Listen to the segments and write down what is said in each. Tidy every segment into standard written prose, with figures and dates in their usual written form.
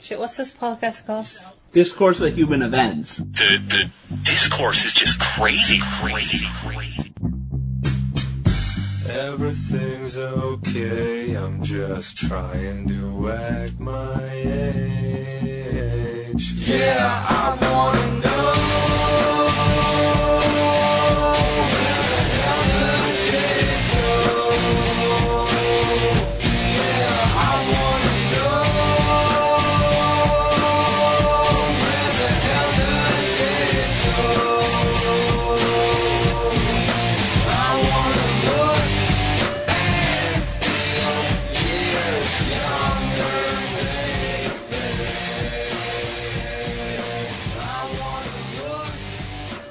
Shit, what's this podcast called? Discourse of Human Events. The discourse is just crazy. Everything's okay, I'm just trying to act my age. Yeah, I wanna know where the hell the days go. Yeah, I wanna know where the hell the days go. I wanna look and feel years younger, baby. I wanna look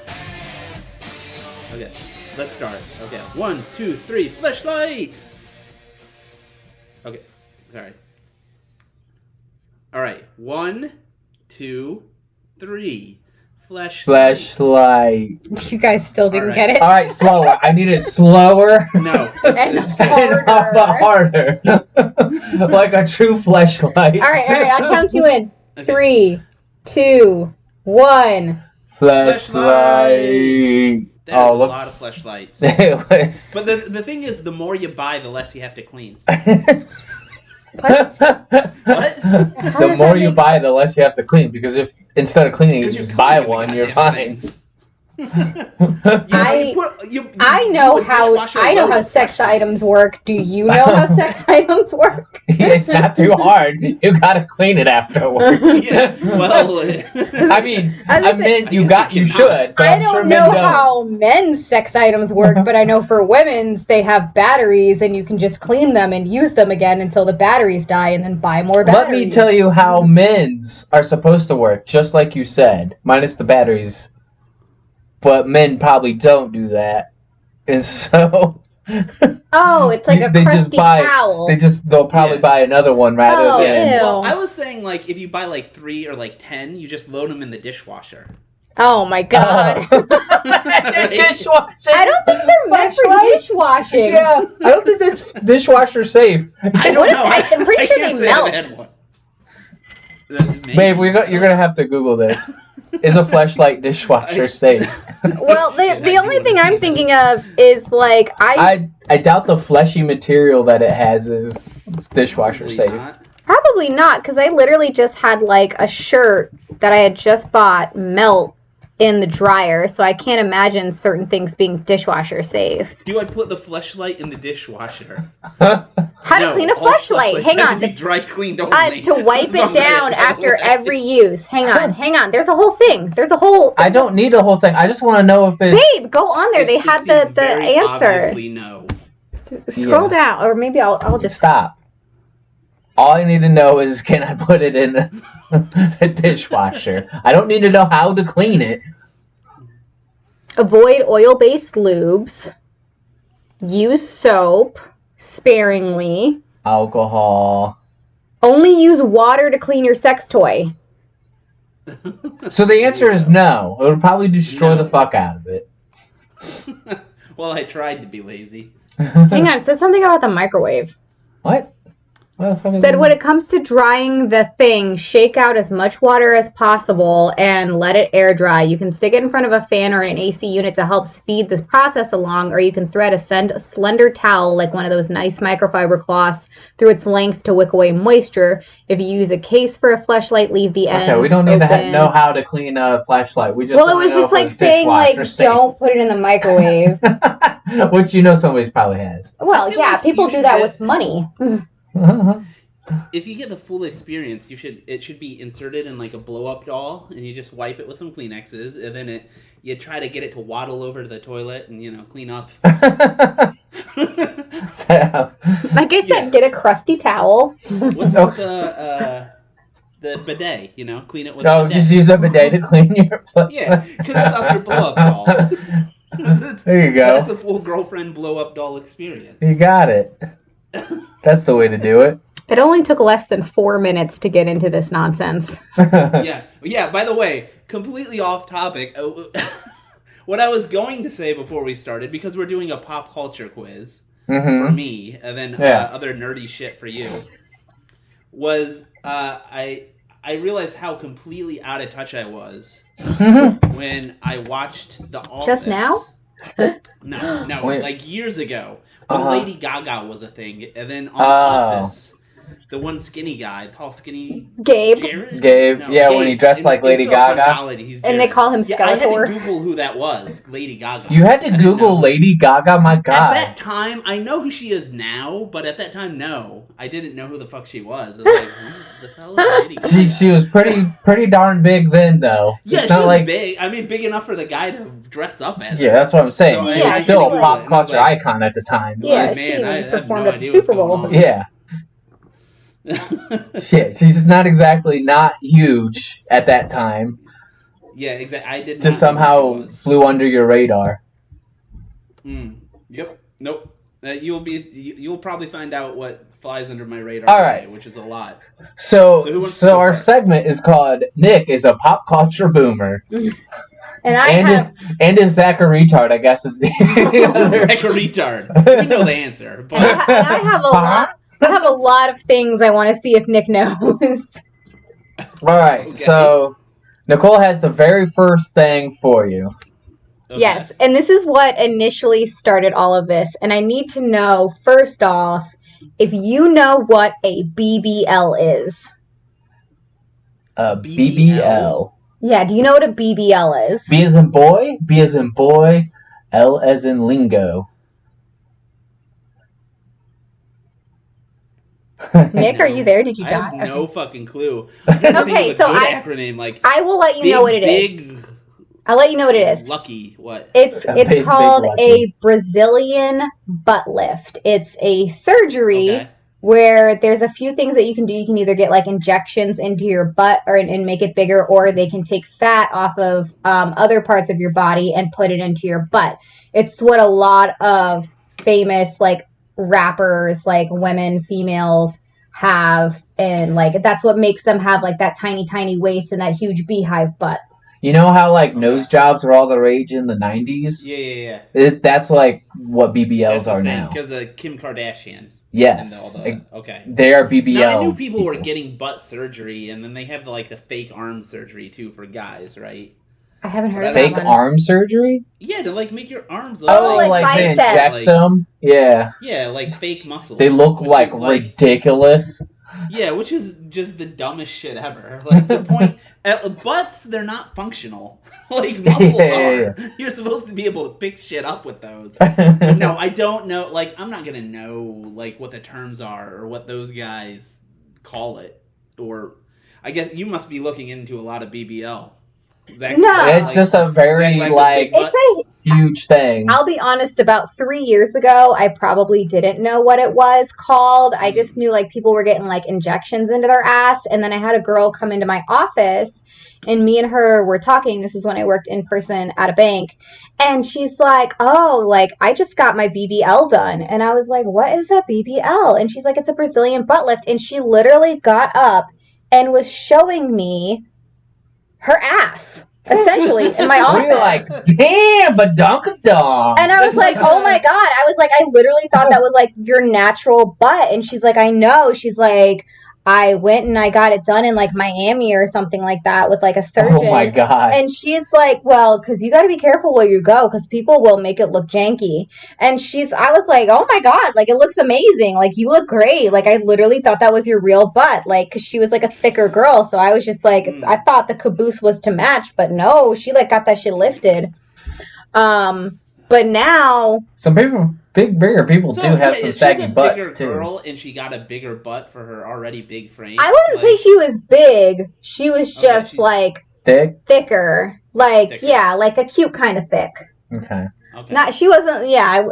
and Okay, let's start. Okay, 1, 2, 3, flashlight! Okay, sorry. Alright, 1, 2, 3, flashlight. Flashlight. You guys still didn't Alright. get it? Alright, slower. I need it slower. No, And it's harder. harder. Like a true flashlight. All right. I'll count you in. Okay. 3, 2, 1. Flashlight. That is a lot of flashlights. It was. But the thing is, the more you buy, the less you have to clean. What? What? The more you buy, the less you have to clean. Because if instead of cleaning, you Because just you're buy cleaning the one, you're goddamn fine. things. I you know do a how dishwasher I know load how of sex flashlights. items work. Do you know how sex items work? It's not too hard. You gotta clean it afterwards. Yeah, well, I mean, I was I gonna mean, say- you I guess you should. But I I'm sure don't men know don't. how men's sex items work, but I know for women's they have batteries and you can just clean them and use them again until the batteries die and then buy more batteries. Let me tell you how men's are supposed to work, just like you said, minus the batteries. But men probably don't do that, and so Oh, it's like a they just crusty buy. towel. They'll probably Yeah. buy another one rather Oh, than. ew. well, I was saying, like, if you buy, like, 3 or, like, 10, you just load them in the dishwasher. Oh my god. Dishwasher. I don't think they're meant for Flashlights? dishwashing. Yeah, I don't think that's dishwasher safe. I don't What if- know. I'm pretty I sure can't they say I've melt. had one. Maybe. Babe, you're gonna have to Google this. Is a flashlight dishwasher safe? Well, the only thing I'm thinking of is like I doubt the fleshy material that it has is dishwasher Probably safe. not. probably not, because I literally just had like a shirt that I had just bought melt in the dryer, so I can't imagine certain things being dishwasher safe. Do I put the fleshlight in the dishwasher? How to No, clean a all fleshlight? fleshlights Hang have on. to be dry cleaned only. To wipe it down after every use. Hang on. There's a whole thing. I don't need the whole thing. I just want to know if it's. Babe, go on there. They had the answer. Obviously, no. Scroll Yeah. down, or maybe I'll just Stop. All I need to know is can I put it in a dishwasher? I don't need to know how to clean it. avoid oil-based lubes. Use soap sparingly. Alcohol. Only use water to clean your sex toy. So the answer is no. It would probably destroy No. the fuck out of it. Well, I tried to be lazy. Hang on, it said something about the microwave. What? What the fuck is Said that? when it comes to drying the thing, shake out as much water as possible and let it air dry. You can stick it in front of a fan or an AC unit to help speed this process along, or you can thread a slender towel, like one of those nice microfiber cloths, through its length to wick away moisture. If you use a case for a fleshlight, leave the ends Okay, we don't need to open. know how to clean a flashlight. We just Well, it wanna was know just if like it's saying, like, dishwasher safe. don't put it in the microwave. Which you know somebody probably has. Well, I feel yeah, like people you do should that get- with money. If you get the full experience, it should be inserted in like a blow up doll, and you just wipe it with some Kleenexes, and then you try to get it to waddle over to the toilet and clean up. Like I said, Yeah. get a crusty towel. What's with the bidet? Clean it with. No, a bidet. just use a bidet to clean your flashlight. Yeah, because it's up your blow up doll. There you That's go. the full girlfriend blow up doll experience. You got it. That's the way to do it. It only took less than 4 minutes to get into this nonsense. Yeah. By the way, completely off topic. What I was going to say before we started, because we're doing a pop culture quiz for Mm-hmm. me, and then Yeah. other nerdy shit for you, was I I realized how completely out of touch I was when I watched The Office. Just now? No, Wait. like years ago when Uh-huh. Lady Gaga was a thing, and then on The Office, the one skinny guy, tall skinny Gabe. Jared? Gabe, No, yeah, when he dressed like Lady Gaga. He's And they Jared. call him Yeah, I had Skeletor. to Google who that was, Lady Gaga. You had to I didn't Google know. Lady Gaga? My At God. that time, I know who she is now, but at that time, no. I didn't know who the fuck she was. I was like, who the hell is Lady Gaga? She was pretty darn big then, though. Yeah, It's she not was like, big. I mean, big enough for the guy to dress up as yeah, her. that's what I'm saying. So, She yeah, was still she a was pop like- culture like- icon at the time. Yeah, Like, she man, even I had performed no at the idea Super what's going Bowl. on. Yeah. Shit, she's not exactly not huge at that time. Yeah, exactly. I did Just not know somehow who she was. flew under your radar. Yep. Nope. You'll probably find out what flies under my radar All today, right. which is a lot. So So who wants to go our first? segment is called Nick is a pop culture boomer. And I have And is Zach a retard, I guess is the This is other. like a retard. We know the answer, and but I have a lot. I have a lot of things I want to see if Nick knows. Alright, Okay. so Nicole has the very first thing for you. okay. Yes, and this is what initially started all of this. And I need to know, first off, if you know what a BBL is. BBL. Yeah, do you know what a BBL is? B as in boy, B as in boy, L as in lingo. Nick, are you there? Did you I die? have no fucking clue. I'm trying to Okay, think of a so good I- acronym like I will let you big, know what it is. big, I'll let you know what it is. lucky. What? It's A big called lucky. a Brazilian butt lift. It's a surgery Okay. where there's a few things that you can do. You can either get like injections into your butt and make it bigger, or they can take fat off of other parts of your body and put it into your butt. It's what a lot of famous like rappers, like women, females have, and like that's what makes them have like that tiny waist and that huge beehive butt. You know how like nose jobs were all the rage in the 90s? Yeah. That's like what BBLs are now. Because of Kim Kardashian. Yes. And all the, okay. They are BBL. Now, I knew people were getting butt surgery, and then they have the fake arm surgery too for guys, right? I haven't heard of Fake that one. arm surgery? Yeah, to make your arms look Oh, like like they biceps. inject Like- them? Yeah. Yeah, like fake muscles. They look which like is, ridiculous. Yeah, which is just the dumbest shit ever. Like the point, butts they're not functional. Like muscles Yeah. are. You're supposed to be able to pick shit up with those. No, I don't know. Like I'm not gonna know like what the terms are or what those guys call it. Or I guess you must be looking into a lot of BBL. Zach, No. It's just a very Zach, like the big butts? It's huge thing. I'll be honest, about 3 years ago, I probably didn't know what it was called. I just knew like people were getting like injections into their ass. And then I had a girl come into my office and me and her were talking. This is when I worked in person at a bank. And she's like, oh, like I just got my BBL done. And I was like, what is a BBL? And she's like, it's a Brazilian butt lift. And she literally got up and was showing me her ass, essentially, in my office. We were like, damn, badunkadonk. And I was like, oh my God. I was like, I literally thought that was like your natural butt. And she's like, I know. She's like, I went and I got it done in like Miami or something like that with like a surgeon. Oh my god. And she's like, well, because you got to be careful where you go because people will make it look janky. And I was like, oh my God, like it looks amazing. Like you look great. Like I literally thought that was your real butt. Like, because she was like a thicker girl. So I was just like, I thought the caboose was to match, but no, she like got that shit lifted. But now, Some people, bigger people do have some she's saggy a butts bigger too. girl, and she got a bigger butt for her already big frame. I wouldn't say she was big. She was Okay, just she's- like Thick. thicker. Like, Thicker. yeah, like a cute kind of thick. Okay. Okay. She wasn't, yeah, I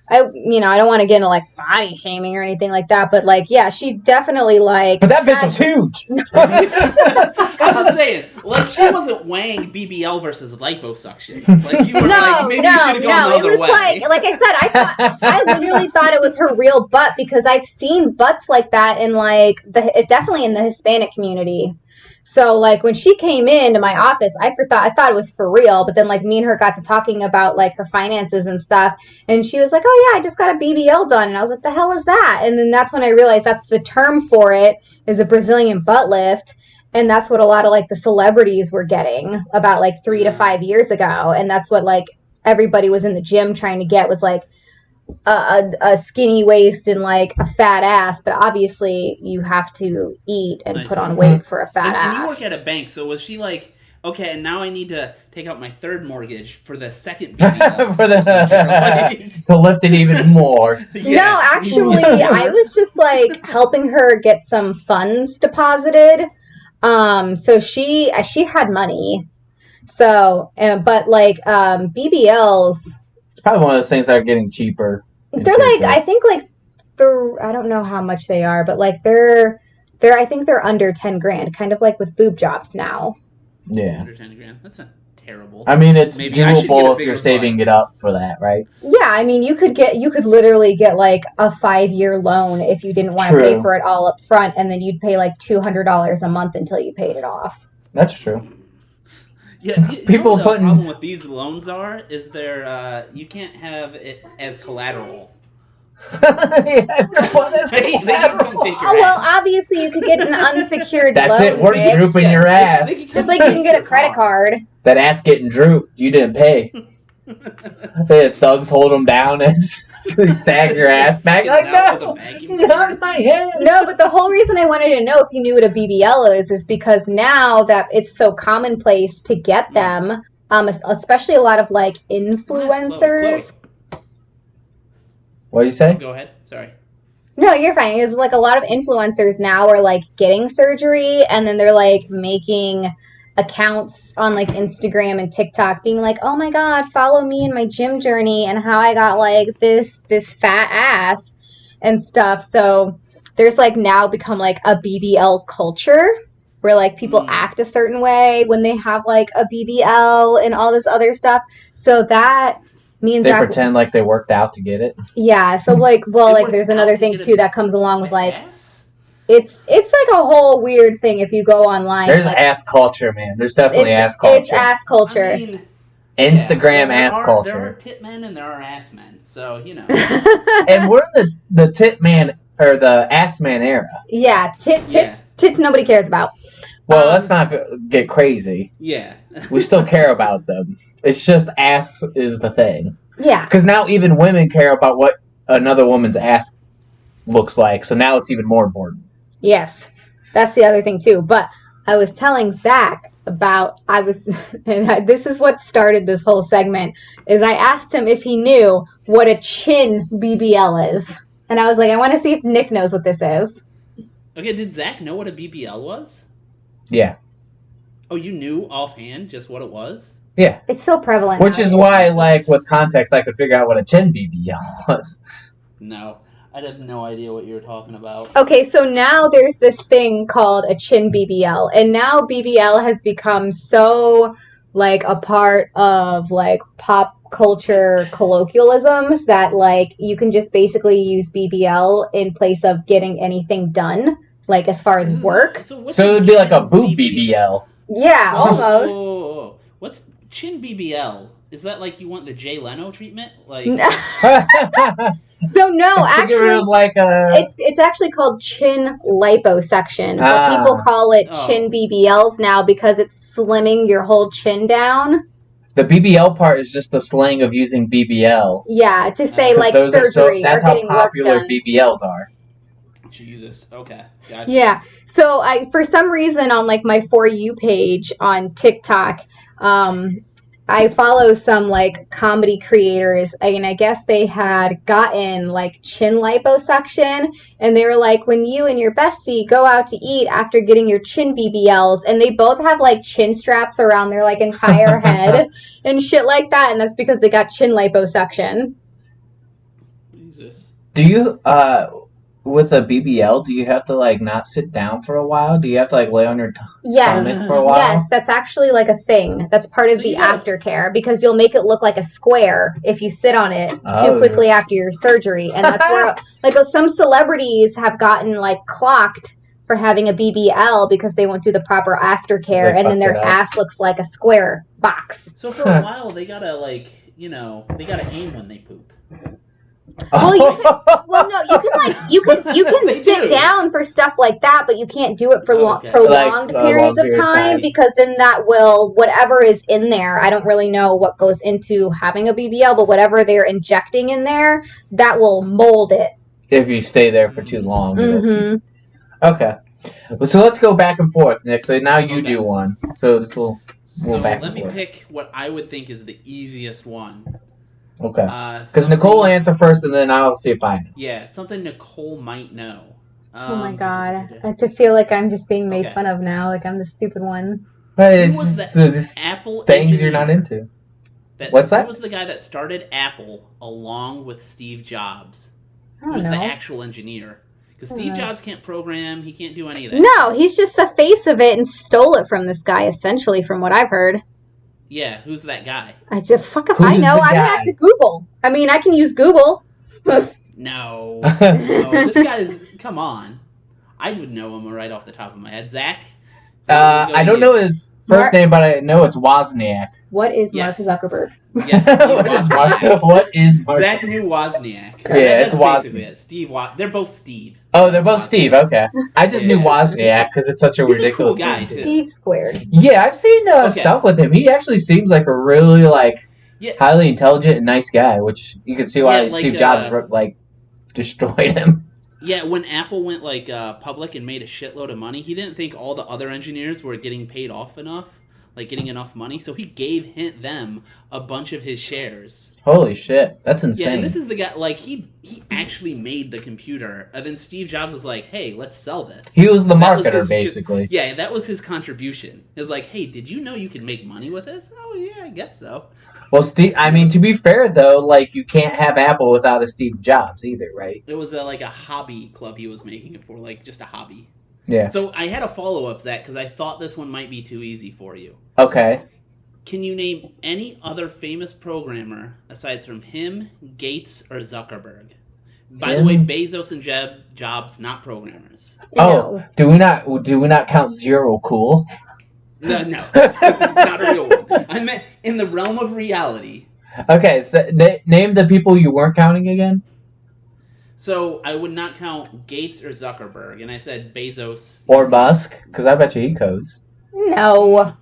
I don't want to get into like body shaming or anything like that, but like, yeah, she definitely like. But that bitch was huge. I'm just saying, like she wasn't weighing BBL versus liposuction. Like you were like, No, maybe you should have gone no, the it other was way. like I said, I literally thought it was her real butt because I've seen butts like that in like definitely in the Hispanic community. So like when she came into my office, I thought it was for real, but then like me and her got to talking about like her finances and stuff, and she was like, "Oh yeah, I just got a BBL done," and I was like, "The hell is that?" And then that's when I realized that's the term for it is a Brazilian butt lift. And that's what a lot of like the celebrities were getting about like 3 to 5 years ago. And that's what like everybody was in the gym trying to get, was like a skinny waist and like a fat ass. But obviously you have to eat and put on weight for a fat ass. And you work at a bank, so was she like, okay, and now I need to take out my third mortgage for the second BBL For the to lift it even more. Yeah. No, actually, I was just like helping her get some funds deposited. So she had money. So, but like BBLs, It's probably one of those things that are getting cheaper. they're like, I think like I don't know how much they are, but like I think they're under 10 grand, kind of like with boob jobs now. Yeah. Under 10 grand. That's not terrible. I mean, it's Maybe I should get a doable if bigger you're saving it up for that, right? Yeah, I mean, you could literally get like a 5-year loan if you didn't want to pay for it all up front, and then you'd pay like $200 a month until you paid it off. That's true. Yeah, People the putting- problem with these loans is you can't have it as collateral. They can come take your Well, ass. obviously you could get an unsecured That's loan. it. We're Nick. drooping your ass. Just like you can get a credit card. That ass getting drooped. You didn't pay. The thugs hold them down and sag your ass back. Like, no, not my head. No, but the whole reason I wanted to know if you knew what a BBL is because now that it's so commonplace to get them, especially a lot of like influencers. What did you say? Go ahead. Sorry. No, you're fine. It's like a lot of influencers now are like getting surgery, and then they're like making accounts on like Instagram and TikTok being like, oh my god, follow me in my gym journey and how I got like this fat ass and stuff. So there's like now become like a BBL culture where like people act a certain way when they have like a BBL and all this other stuff. So that means They that pretend like they worked out to get it. yeah, so like well They like there's work another out to thing get too a that comes along with like ass? it's like a whole weird thing if you go online. There's like, ass culture, man. There's definitely ass culture. It's ass culture. I mean, Instagram ass There are culture. tit men and there are ass men, so you know. And we're in the tit man or the ass man era. Yeah, tits nobody cares about. Well, let's not get crazy. Yeah. We still care about them. It's just ass is the thing. Yeah. Because now even women care about what another woman's ass looks like. So now it's even more important. Yes. That's the other thing too. But I was telling Zach about this is what started this whole segment, is I asked him if he knew what a chin BBL is. And I was like, I want to see if Nick knows what this is. Okay, did Zach know what a BBL was? Yeah. Oh, you knew offhand just what it was? Yeah. It's so prevalent. Which is why, like, with context, I could figure out what a chin BBL was. No. I have no idea what you were talking about. Okay, so now there's this thing called a chin BBL, and now BBL has become so like a part of like pop culture colloquialisms that like you can just basically use BBL in place of getting anything done, like as far as work. So it would be like a boob BBL. Yeah, almost. Oh. What's chin BBL? Is that like you want the Jay Leno treatment? Like So no, actually, like it's actually called chin liposuction, but people call it chin BBLs now because it's slimming your whole chin down. The BBL part is just the slang of using BBL. Yeah, to say like surgery that's or getting how popular work done. BBLs are. Jesus. Okay. Gotcha. Yeah. So for some reason on like my For You page on TikTok, I follow some like comedy creators, and I guess they had gotten like chin liposuction, and they were like, when you and your bestie go out to eat after getting your chin BBLs, and they both have like chin straps around their like entire head and shit like that, and that's because they got chin liposuction. Jesus. Do you with a BBL, do you have to like not sit down for a while? Do you have to like lay on your stomach for a while? Yes, that's actually like a thing. That's part of the aftercare, because you'll make it look like a square if you sit on it too quickly after your surgery. And that's where like some celebrities have gotten like clocked for having a BBL because they won't do the proper aftercare, and then their ass looks like a square box. So for a while they gotta like, they gotta aim when they poop. Well, no, you can They sit do. down for stuff like that, but you can't do it for Okay. prolonged Like, periods long of period of time time. because then that will whatever is in there. I don't really know what goes into having a BBL, but whatever they're injecting in there, that will mold it. If you stay there for too long. Mm-hmm. Okay. So let's go back and forth, Nick. So now you Okay. do one. So this will So back and let me forth. pick what I would think is the easiest one. Okay. Because Something- Nicole will answer first, and then I'll see if I know. Yeah, something Nicole might know. Oh my god, I have to feel like I'm just being made Okay. fun of now, like I'm the stupid one. But Who it's was just, the just Apple things engineer you're not into. that- What's that? Who was the guy that started Apple along with Steve Jobs? I Who don't was the know. actual engineer? Because I don't Steve know. Jobs can't program, he can't do any of that. No, he's just the face of it and stole it from this guy, essentially, from what I've heard. Yeah, who's that guy? I just fuck if Who's I know. the I'm gonna guy? have to Google. I mean, I can use Google. No. No, this guy is... Come on. I would know him right off the top of my head. Zach? I don't know his first name, but I know it's Wozniak. What is Yes. Mark Zuckerberg? Yes, Steve What is Wozniak. Mark? What is Mark? Zach knew Wozniak. Yeah, it's that's basically Wozniak. it. Steve They're both Steve. Oh, they're both Wozniak. Steve. Okay, I just knew Yeah. Wozniak because it's such a He's a ridiculous cool guy, name. too. Steve squared. Yeah, I've seen Okay. stuff with him. He actually seems like a really Yeah. highly intelligent and nice guy, which you can see why Yeah, like, Steve Jobs destroyed him. Yeah, when Apple went public and made a shitload of money, he didn't think all the other engineers were getting paid off enough, like getting enough money, so he gave them a bunch of his shares. Holy shit, that's Yeah, insane. and this is the guy, like, he actually made the computer, and then Steve Jobs was like, hey, let's sell this. He was the And that was marketer, his- basically. Yeah, that was his contribution. It was like, hey, did you know you could make money with this? Oh, yeah, I guess so. Well, Steve. I mean, to be fair though, like you can't have Apple without a Steve Jobs either, right? It was like a hobby club he was making it for, like just a hobby. Yeah. So I had a follow-up, Zach, because I thought this one might be too easy for you. Okay. Can you name any other famous programmer aside from him, Gates, or Zuckerberg? By the way, Bezos and Jobs not programmers. Oh, do we not count Zero Cool? No, not a real one. I meant in the realm of reality. Okay, so name the people you weren't counting again. So I would not count Gates or Zuckerberg, and I said Bezos Or Musk, because I bet you he codes. No.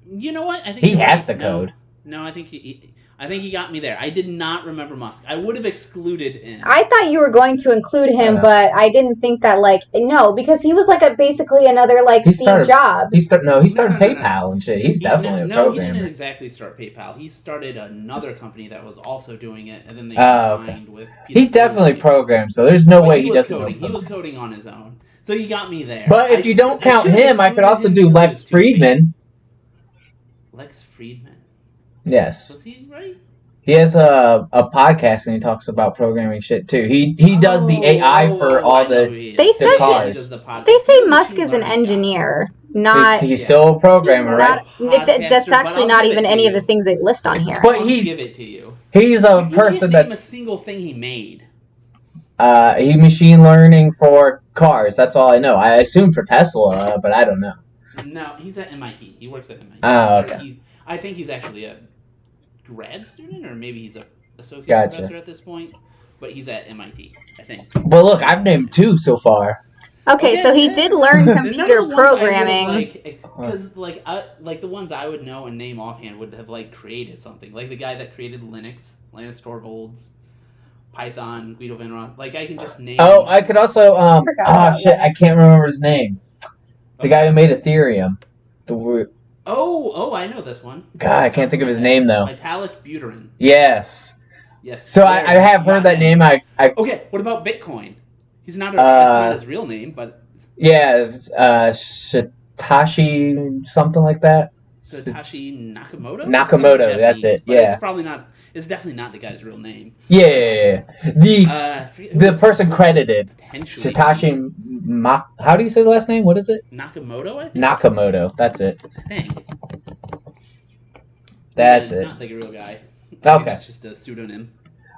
You know what? I think He you're has right. to code. No, I think he got me there. I did not remember Musk. I would have excluded him. I thought you were going to include him, but I didn't think that, no, because he was basically another, Steve Jobs. He started No. PayPal and shit. He's definitely a he programmer. didn't exactly start PayPal. He started another company that was also doing it, and then they Oh, combined with. He definitely programs, so there's no But way he was doesn't. coding. He was coding on his own, so you got me there. But if you don't count should've him, I could excluded also him do because he Lex was too big. Friedman. Lex Friedman. Yes. Was he right? He has a podcast and he talks about programming shit too. He does the AI for all the. They said cars. They say Musk is an engineer, not. He's still a programmer, right? That's actually not even any of the things they list on here. But I'll he's give it to you. he's a You person can't name a that's single thing he made. he machine learning for cars. That's all I know. I assume for Tesla, but I don't know. No, he's at MIT. He works at MIT. Oh, okay. I think he's actually a grad student, or maybe he's a associate Gotcha. professor at this point. But he's at MIT, I think. Well, look, I've named two so far. Okay, so he did learn computer programming. Because the ones I would know and name offhand would have created something, like the guy that created Linux, Linus Torvalds, Python, Guido van Ross. I can just name. Oh, I could also forgot about shit, I can't remember his name. The guy who made Ethereum. Oh, I know this one. God, I can't think of his name though. Vitalik Buterin. Yes. Yes. So I have heard that name. I Okay, what about Bitcoin? He's not. That's not his real name, but yeah, Satoshi something like that. Satoshi Nakamoto. Nakamoto, Some that's it, Japanese, but yeah. It's probably not. It's definitely not the guy's real name. Yeah. The person credited Potentially. Satoshi. How do you say the last name? What is it? Nakamoto, I think. Nakamoto. That's it. I think. That's Yeah, it. Not like a real guy. Okay. That's just a pseudonym.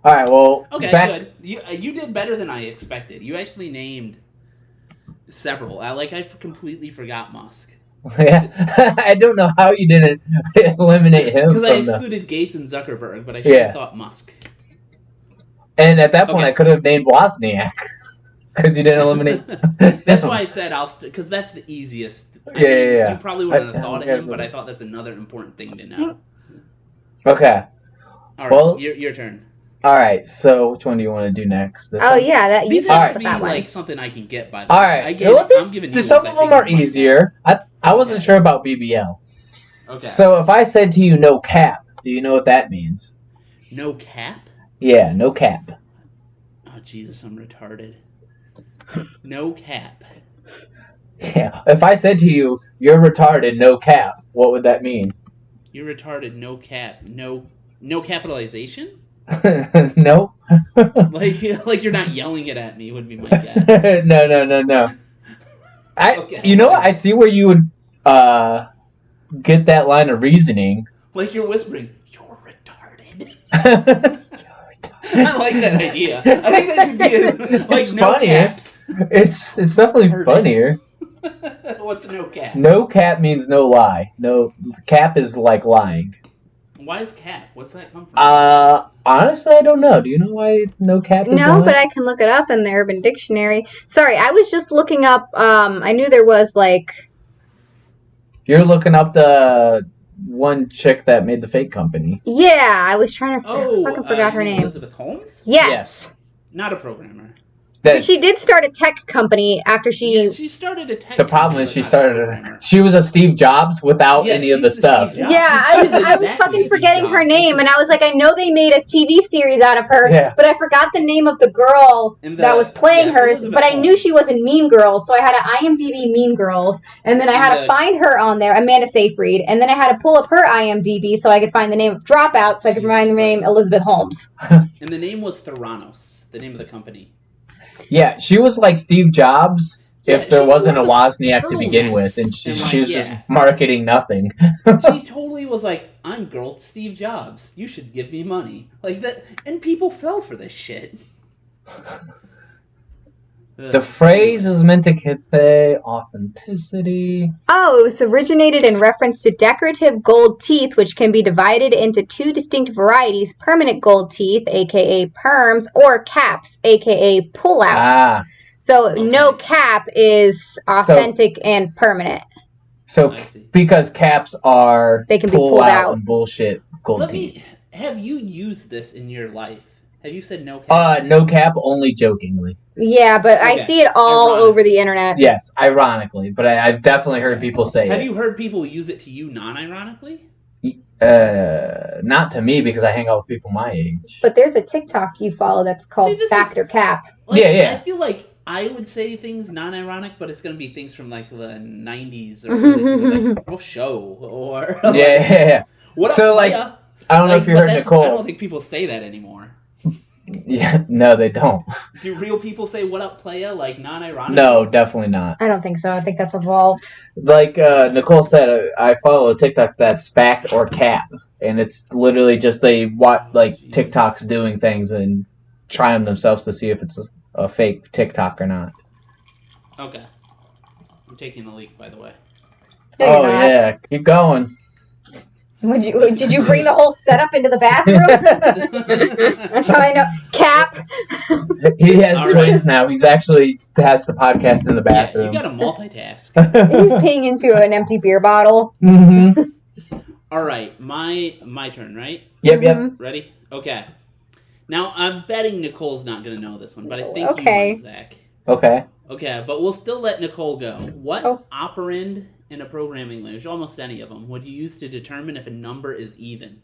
All right. Well. Okay, back. good. You did better than I expected. You actually named several. I completely forgot Musk. Yeah. I don't know how you didn't eliminate him Because I from the. excluded Gates and Zuckerberg, but I should have thought Musk. And at that point, Okay. I could have named Wozniak because you didn't eliminate. That's why I said because that's the easiest. Yeah. You probably wouldn't have thought of him, okay. but I thought that's another important thing to know. Okay. All right, Well- your turn. All right. So, which one do you want to do next? This Oh one? yeah, that you These came have up to with be that one. like something I can get by. The All way. right. I get Well, it. I'm giving you some ones of I them think are you might easier. I wasn't Okay. sure about BBL. know. Okay. So, if I said to you, no cap, do you know what that means? No cap. Yeah, no cap. Oh Jesus, I'm retarded. No cap. Yeah. If I said to you, you're retarded, no cap, what would that mean? You're retarded. No cap. No capitalization. No. Like you're not yelling it at me would be my guess. No. Okay. You know what? I see where you would get that line of reasoning. Like you're whispering, you're retarded. it's I like that idea. I think that should be like It's no funnier. caps. it's definitely Heard it. funnier. What's no cap? No cap means no lie. No cap is like lying. Why is cap? What's that come from? Honestly, I don't know. Do you know why no cap is No, lying? but I can look it up in the Urban Dictionary. Sorry, I was just looking up. I knew there was like. You're looking up the one chick that made the fake company. Yeah, I was trying to. Oh, fucking forgot her you mean name. Elizabeth Holmes? Yes. Not a programmer. That She did start a tech company after Yeah, she started a tech. the problem company, is she but not a started. programmer. She was a Steve Jobs without Yeah, any of the she's stuff. Steve Jobs. Yeah, She's I was exactly fucking Steve forgetting her Jobs. name, and I was like, I know they made a TV series out of her, Yeah. but I forgot the name of the girl And the- that was playing yeah, it's her. Elizabeth But I knew Holmes. she was in Mean Girls, so I had to IMDb Mean Girls, and then I had to find her on there, Amanda Seyfried, and then I had to pull up her IMDb so I could find the name of Dropout, so I could Jesus find the name Christ. Elizabeth Holmes. And the name was Theranos, the name of the company. Yeah, she was like Steve Jobs Yeah, if there she wasn't a wore the Wozniak to begin with, and she, turtlenecks and, she was yeah. just marketing nothing. She totally was like, I'm girl Steve Jobs. You should give me money. Like that. And people fell for this shit. The phrase is meant to convey authenticity. Oh, it was originated in reference to decorative gold teeth, which can be divided into two distinct varieties, permanent gold teeth, aka perms, or caps, aka pullouts. Ah, So Okay. no cap is authentic and permanent. so I see. because caps are They can be pull pulled out. and bullshit gold Let teeth. me. Have you used this in your life? Have you said no cap? No cap, only jokingly. Yeah, but I Okay. see it all Ironic. over the internet. Yes, ironically, but I've definitely heard people say Have it. you heard people use it to you non-ironically? Not to me because I hang out with people my age. But there's a TikTok you follow that's called See, this Fact or Cap. Like, Yeah. I feel like I would say things non-ironic, but it's gonna be things from like the '90s or like real show or Yeah. What up, So, like, playa? I don't know Like, if you but heard that's- Nicole. I don't think people say that anymore. Yeah, no, they don't. Do real people say "What up, playa" like non-ironic? No, definitely not. I don't think so. I think that's evolved. Like Nicole said, I follow a TikTok that's fact or cap, and it's literally just they watch like TikToks doing things and try them themselves to see if it's a fake TikTok or not. Okay. I'm taking a leak, by the way. No, you're Oh not. yeah, keep going. Did you bring the whole setup into the bathroom? That's how I know. Cap. He has All right. twins now. He's actually has the podcast in the Yeah, bathroom. you gotta multitask. He's peeing into an empty beer bottle. Mm-hmm. All right, my turn, right? Yep. Mhm. Ready? Okay. Now I'm betting Nicole's not gonna know this one, but I think Okay. you might, Zach. Okay. Okay, but we'll still let Nicole go. What Oh. operand in a programming language, almost any of them, would you use to determine if a number is even?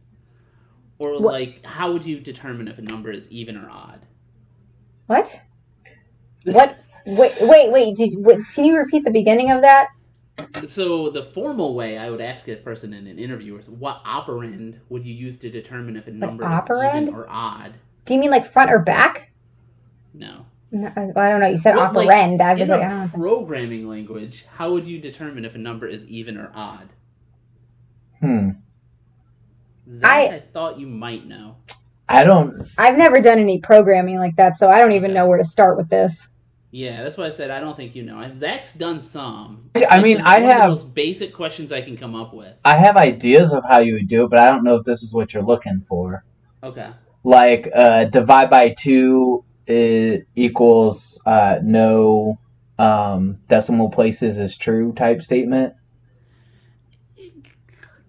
Or What- like, how would you determine if a number is even or odd? What? What? Wait. Can you repeat the beginning of that? So the formal way I would ask a person in an interview is, what operand would you use to determine if a number is operand? even or odd? Do you mean like front or back? No. No, I don't know. You said What, like, operand. I was in like, I a don't know. programming language, how would you determine if a number is even or odd? Zach, I thought you might know. I don't. I've never done any programming like that, so I don't even know where to start with this. Yeah, that's why I said I don't think you know. Zach's done some. I mean, I one of have- the most basic questions I can come up with. I have ideas of how you would do it, but I don't know if this is what you're looking for. Okay. like divide by 2 equals no decimal places is true type statement.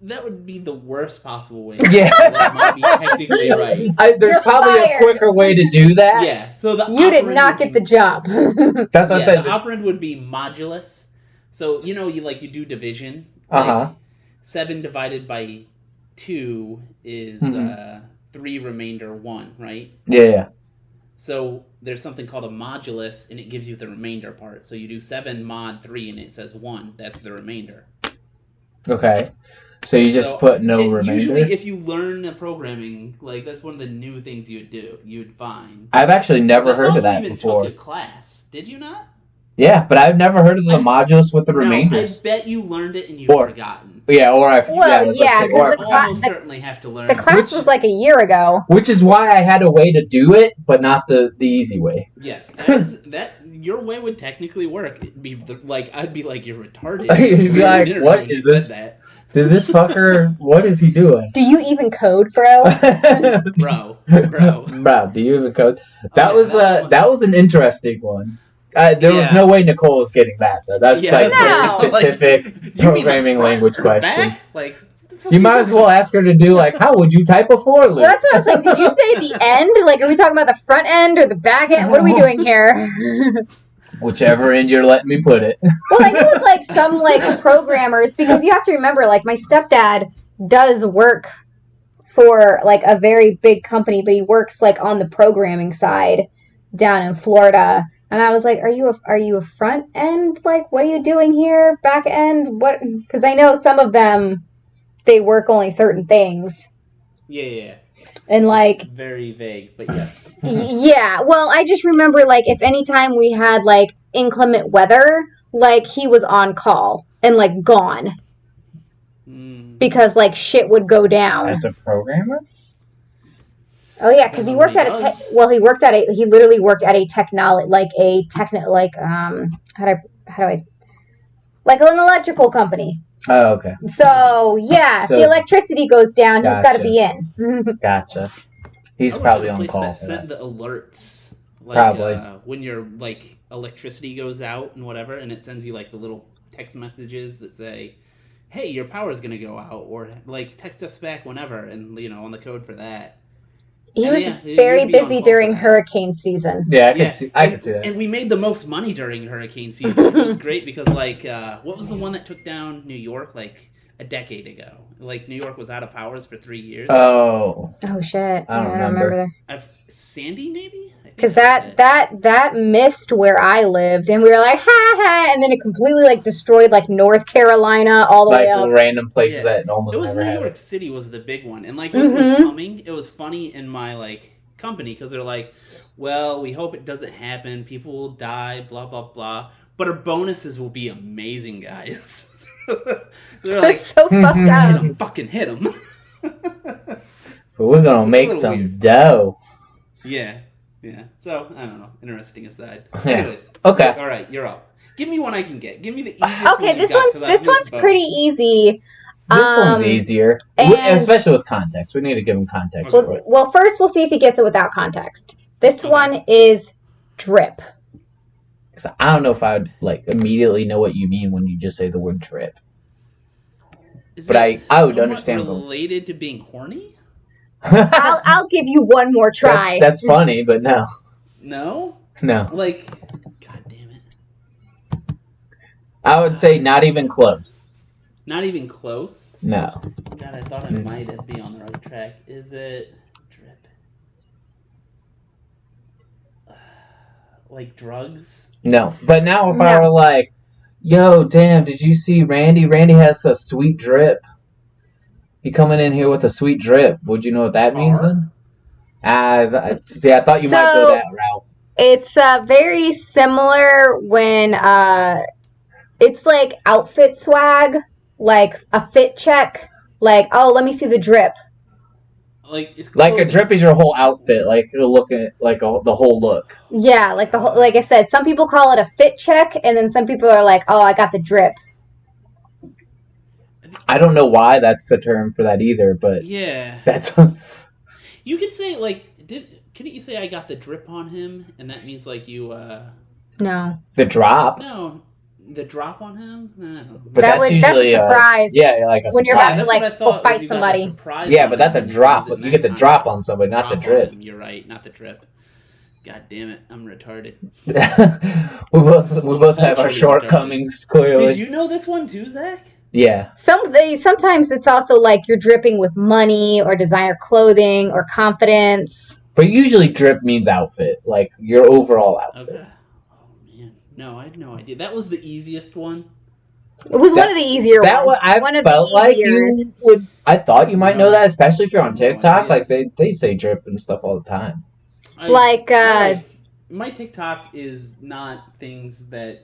That would be the worst possible way. Yeah. That might be technically right. There's You're probably fired. a quicker way to do that. Yeah, so the You did operand not would get the be- job. That's what I said. the operand would be modulus. So you do division. Uh-huh. 7 divided by 2 is 3 remainder 1, right? Yeah. So there's something called a modulus, and it gives you the remainder part. So you do 7 mod 3, and it says 1. That's the remainder. Okay. So you just So, put no remainder? Usually, if you learn programming, that's one of the new things you'd do. You'd find. I've actually never heard of that You even before. took a class, did you not? Yeah, but I've never heard of the modulus with the No, remainders. I bet you learned it and you've forgotten. Yeah, or I. Well, yeah, You because almost certainly have to learn. the class was like a year ago. Which is why I had a way to do it, but not the easy way. Yes, that your way would technically work. It'd be I'd be like, you're retarded. You'd be like, what is this? Did this fucker? What is he doing? Do you even code, bro? Bro. Bro, do you even code? That was an interesting one. There was no way Nicole was getting that though. That's Yeah, no. very specific programming language question. Back? You might as well ask her to do how would you type a for loop? Well, that's what I was like. Did you say the end? Are we talking about the front end or the back end? What are we doing here? Whichever end you're letting me put it. Well, I know with some programmers, because you have to remember, my stepdad does work for a very big company, but he works on the programming side down in Florida. And I was like, are you a front end? What are you doing here? Back end? What? Because I know some of them, they work only certain things. Yeah. And It's very vague, but yes. Yeah, well, I just remember if anytime we had inclement weather, he was on call and gone because shit would go down. As a programmer? Oh yeah, because he worked at he literally worked at a technology how do I an electrical company. Oh, okay. So yeah, if the electricity goes down, he's got to be in. Gotcha. He's probably on call that for sent that. the alerts. Probably. When your electricity goes out and whatever, and it sends you the little text messages that say, "Hey, your power's gonna go out," or text us back whenever, and on the code for that. He was very busy during hurricane season. Yeah, I can see that. And we made the most money during hurricane season. It was great because, what was the one that took down New York a decade ago? New York was out of powers for 3 years. Oh shit! I don't remember. Sandy, maybe? Because that missed where I lived, and we were like, ha ha, and then it completely destroyed North Carolina all the way up. Random places that almost it was never New had York it. City was the big one, and when it was coming, it was funny in my company because they're like, well, we hope it doesn't happen. People will die, blah blah blah. But our bonuses will be amazing, guys. They're like, so fucked up. Fucking hit them. But we're gonna make some weird. dough. Yeah. So I don't know. Interesting aside. Yeah. Anyways. Okay. All right, you're up. Give me one I can get. Give me the easiest. Okay, one you got, 'cause I've this one's missed both. pretty easy. This one's easier, and- especially with context. We need to give him context. for it. Well, first we'll see if he gets it without context. This one is drip. 'Cause I don't know if I would immediately know what you mean when you just say the word drip. Is But it I would somewhat understand them. related to being horny? I'll give you one more try. That's funny, but no. No. No. God damn it. I would say not even close. Not even close. No. God, I thought I might be on the right track. Is it drip? Drugs? No. But now if I were yo, damn, did you see Randy? Randy has a sweet drip. He coming in here with a sweet drip. Would you know what that means then? See, I thought you might go that route. It's very similar when it's outfit swag, a fit check, oh, let me see the drip. A drip is your whole outfit, you're looking at the whole look. Yeah, the whole, like I said, some people call it a fit check, and then some people are like, oh, I got the drip. I don't know why that's the term for that either, but Yeah. that's You could say couldn't you say I got the drip on him, and that means like you No. The drop. no, the drop on him. I don't know. But That's usually, a surprise. yeah, like a When you're surprise. about to That's what I go thought, fight was you got the somebody. surprise Yeah, on but that's a him, and drop. use it You get the next drop time. on somebody, not the Drop on drip. him, you're right, not the drip. God damn it, I'm retarded. we both have our Culturally shortcomings, clearly. Did you know this one too, Zach? Yeah. Sometimes it's also like you're dripping with money or designer clothing or confidence. But usually drip means outfit, like your overall outfit. Okay. Oh man, no, I had no idea. That was the easiest one. It was one of the easier That ones. I One of felt the like easiers. you would. I thought you might know that, especially if you're on No TikTok. idea. Like they say drip and stuff all the time. My TikTok is not things that.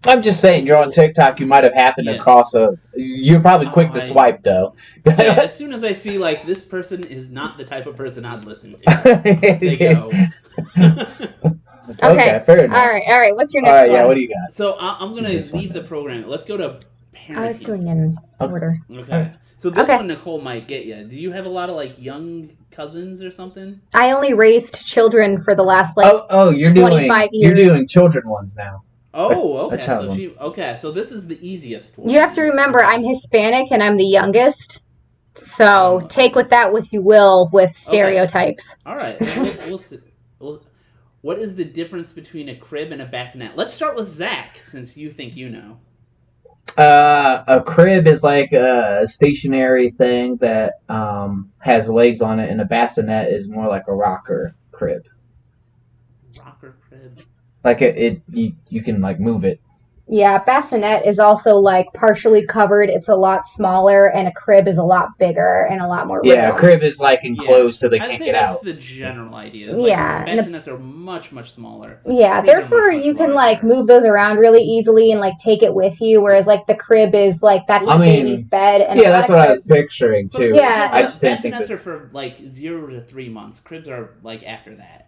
I'm just saying, you're on TikTok. You might have happened Yes. across a. You're probably quick to swipe though. Yeah, as soon as I see like this person is not the type of person I'd listen to, they go. Okay, fair enough. All right. What's your All next right, one? yeah. What do you got? So I'm gonna This one leave the then. program. Let's go to parenting. I was doing in order. Okay. So this Okay. one Nicole might get you. Do you have a lot of like young cousins or something? I only raised children for the last You're 25 You're years. doing children ones now. Oh, A okay. child So one. so this is the easiest one. You have to remember, I'm Hispanic and I'm the youngest. So Oh. take with that what you will with stereotypes. All right. We'll see. What is the difference between a crib and a bassinet? Let's start with Zach, since you think you know. A crib is like a stationary thing that has legs on it, and a bassinet is more like a rocker crib. Rocker crib. Like you can like move it. Yeah, bassinet is also like partially covered. It's a lot smaller, and a crib is a lot bigger and a lot more Yeah, a room. crib is like enclosed, so they I'd can't say get that's out. the general idea. Yeah, and Bassinets are much, much smaller. Yeah, Cribs are therefore much, much you can larger. like move those around really easily and like take it with you, whereas like the crib is like that's I the mean, baby's bed. And Yeah, a lot that's of what I was cribs- picturing too. Yeah. I just didn't think Bassinets that. are for like 0 to 3 months. Cribs are like after that.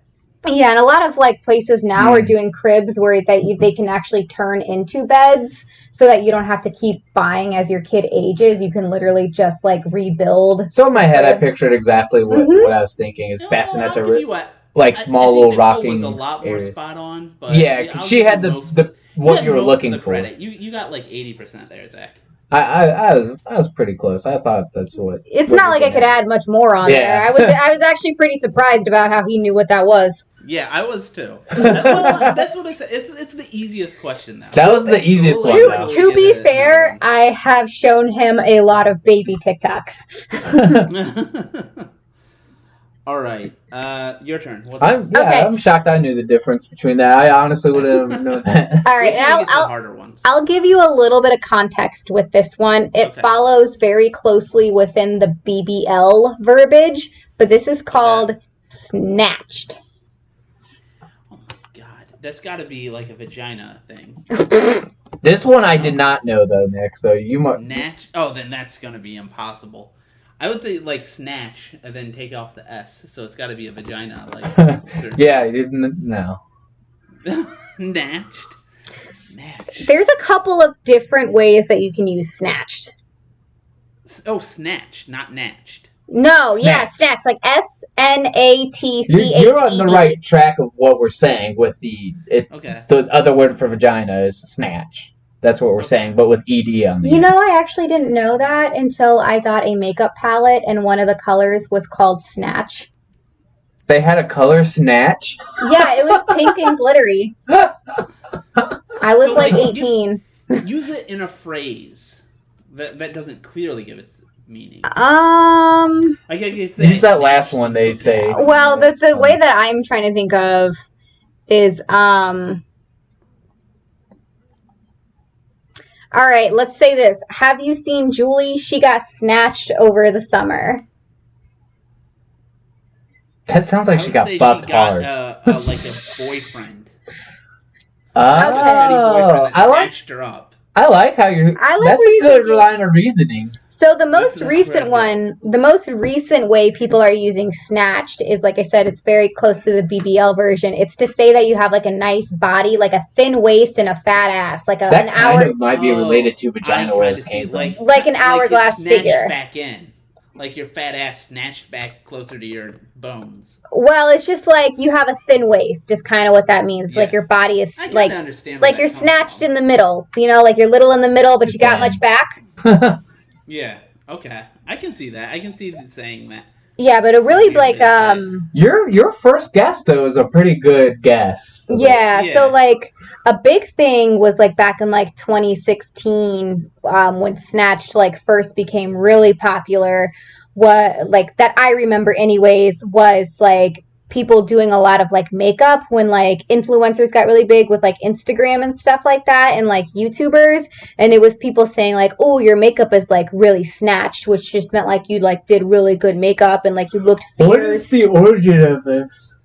Yeah, and a lot of like places now are Hmm. doing cribs where they can actually turn into beds, so that you don't have to keep buying as your kid ages. You can literally just like rebuild. So in my head, I crib. pictured exactly what, Mhm. what I was thinking. Is bassinets I'll are give you what. like I small think little Nicole rocking was a lot more areas. spot on. But Yeah, I'll she give had you the most- what had you were most looking of the for. credit. You got like 80% there, Zach. I was pretty close. I thought that's what. It's what not you like I could add much more on Yeah. there. I was actually pretty surprised about how he knew what that was. Yeah, I was too. Well, that's what I said. It's the easiest question though. That was the easiest one. To- Though. To be fair, I have shown him a lot of baby TikToks. All right, your turn. What's Okay. I'm shocked. I knew the difference between that. I honestly would have known that. All right, Wait till we and get to the harder ones. I'll give you a little bit of context with this one. It Okay. follows very closely within the BBL verbiage, but this is called snatched. Oh my god, that's got to be like a vagina thing. This one I did not know though, Nick. So you might. Natch. Oh, then that's gonna be impossible. I would think like snatch and then take off the S, so it's got to be a vagina. Like Yeah, you didn't know. Natched. Natch. There's a couple of different ways that you can use snatched. Oh, snatch, not natched. No, yeah, Snatched. snatched, like SNATCHED. You're on the right track of what we're saying with Okay. the other word for vagina is snatch. That's what we're saying, but with ed on the You end. know, I actually didn't know that until I got a makeup palette, and one of the colors was called Snatch. They had a color snatch. Yeah, it was pink and glittery. I was So, like like, 18. Use it in a phrase that doesn't clearly give its meaning. Well, Like I could say Use that last snatch one they say. the way that I'm trying to think of is, all right, let's say this. Have you seen Julie? She got snatched over the summer. That sounds like I she would got say fucked she got hard. like a boyfriend. Oh, Like a steady boyfriend that I like snatched her up. how you're. I like That's where a you're good thinking. line of reasoning. So the most That's recent one, the most recent way people are using snatched is, like I said, it's very close to the BBL version. It's to say that you have like a nice body, like a thin waist and a fat ass, like That an kind hour, of might be Oh, related to I'm vagina trying where to this see, came from. Like an hourglass it's snatched figure. back in. like your fat ass snatched back closer to your bones. Well, it's just like you have a thin waist, is kind of what that means. Yeah. Like your body is I like understand where like you're that comes snatched from. in the middle. You know, like you're little in the middle, but you got much back. Yeah. Okay. I can see that. I can see saying that. Yeah, but it really weird way like to say Your first guess though is a pretty good guess. for yeah, Yeah. so like a big thing was like back in like 2016 when Snatched like first became really popular. What like that I remember anyways was like people doing a lot of like makeup when like influencers got really big with like Instagram and stuff like that and like YouTubers, and it was people saying like, oh, your makeup is like really snatched, which just meant like you like did really good makeup and like you looked fierce. What is the origin of this?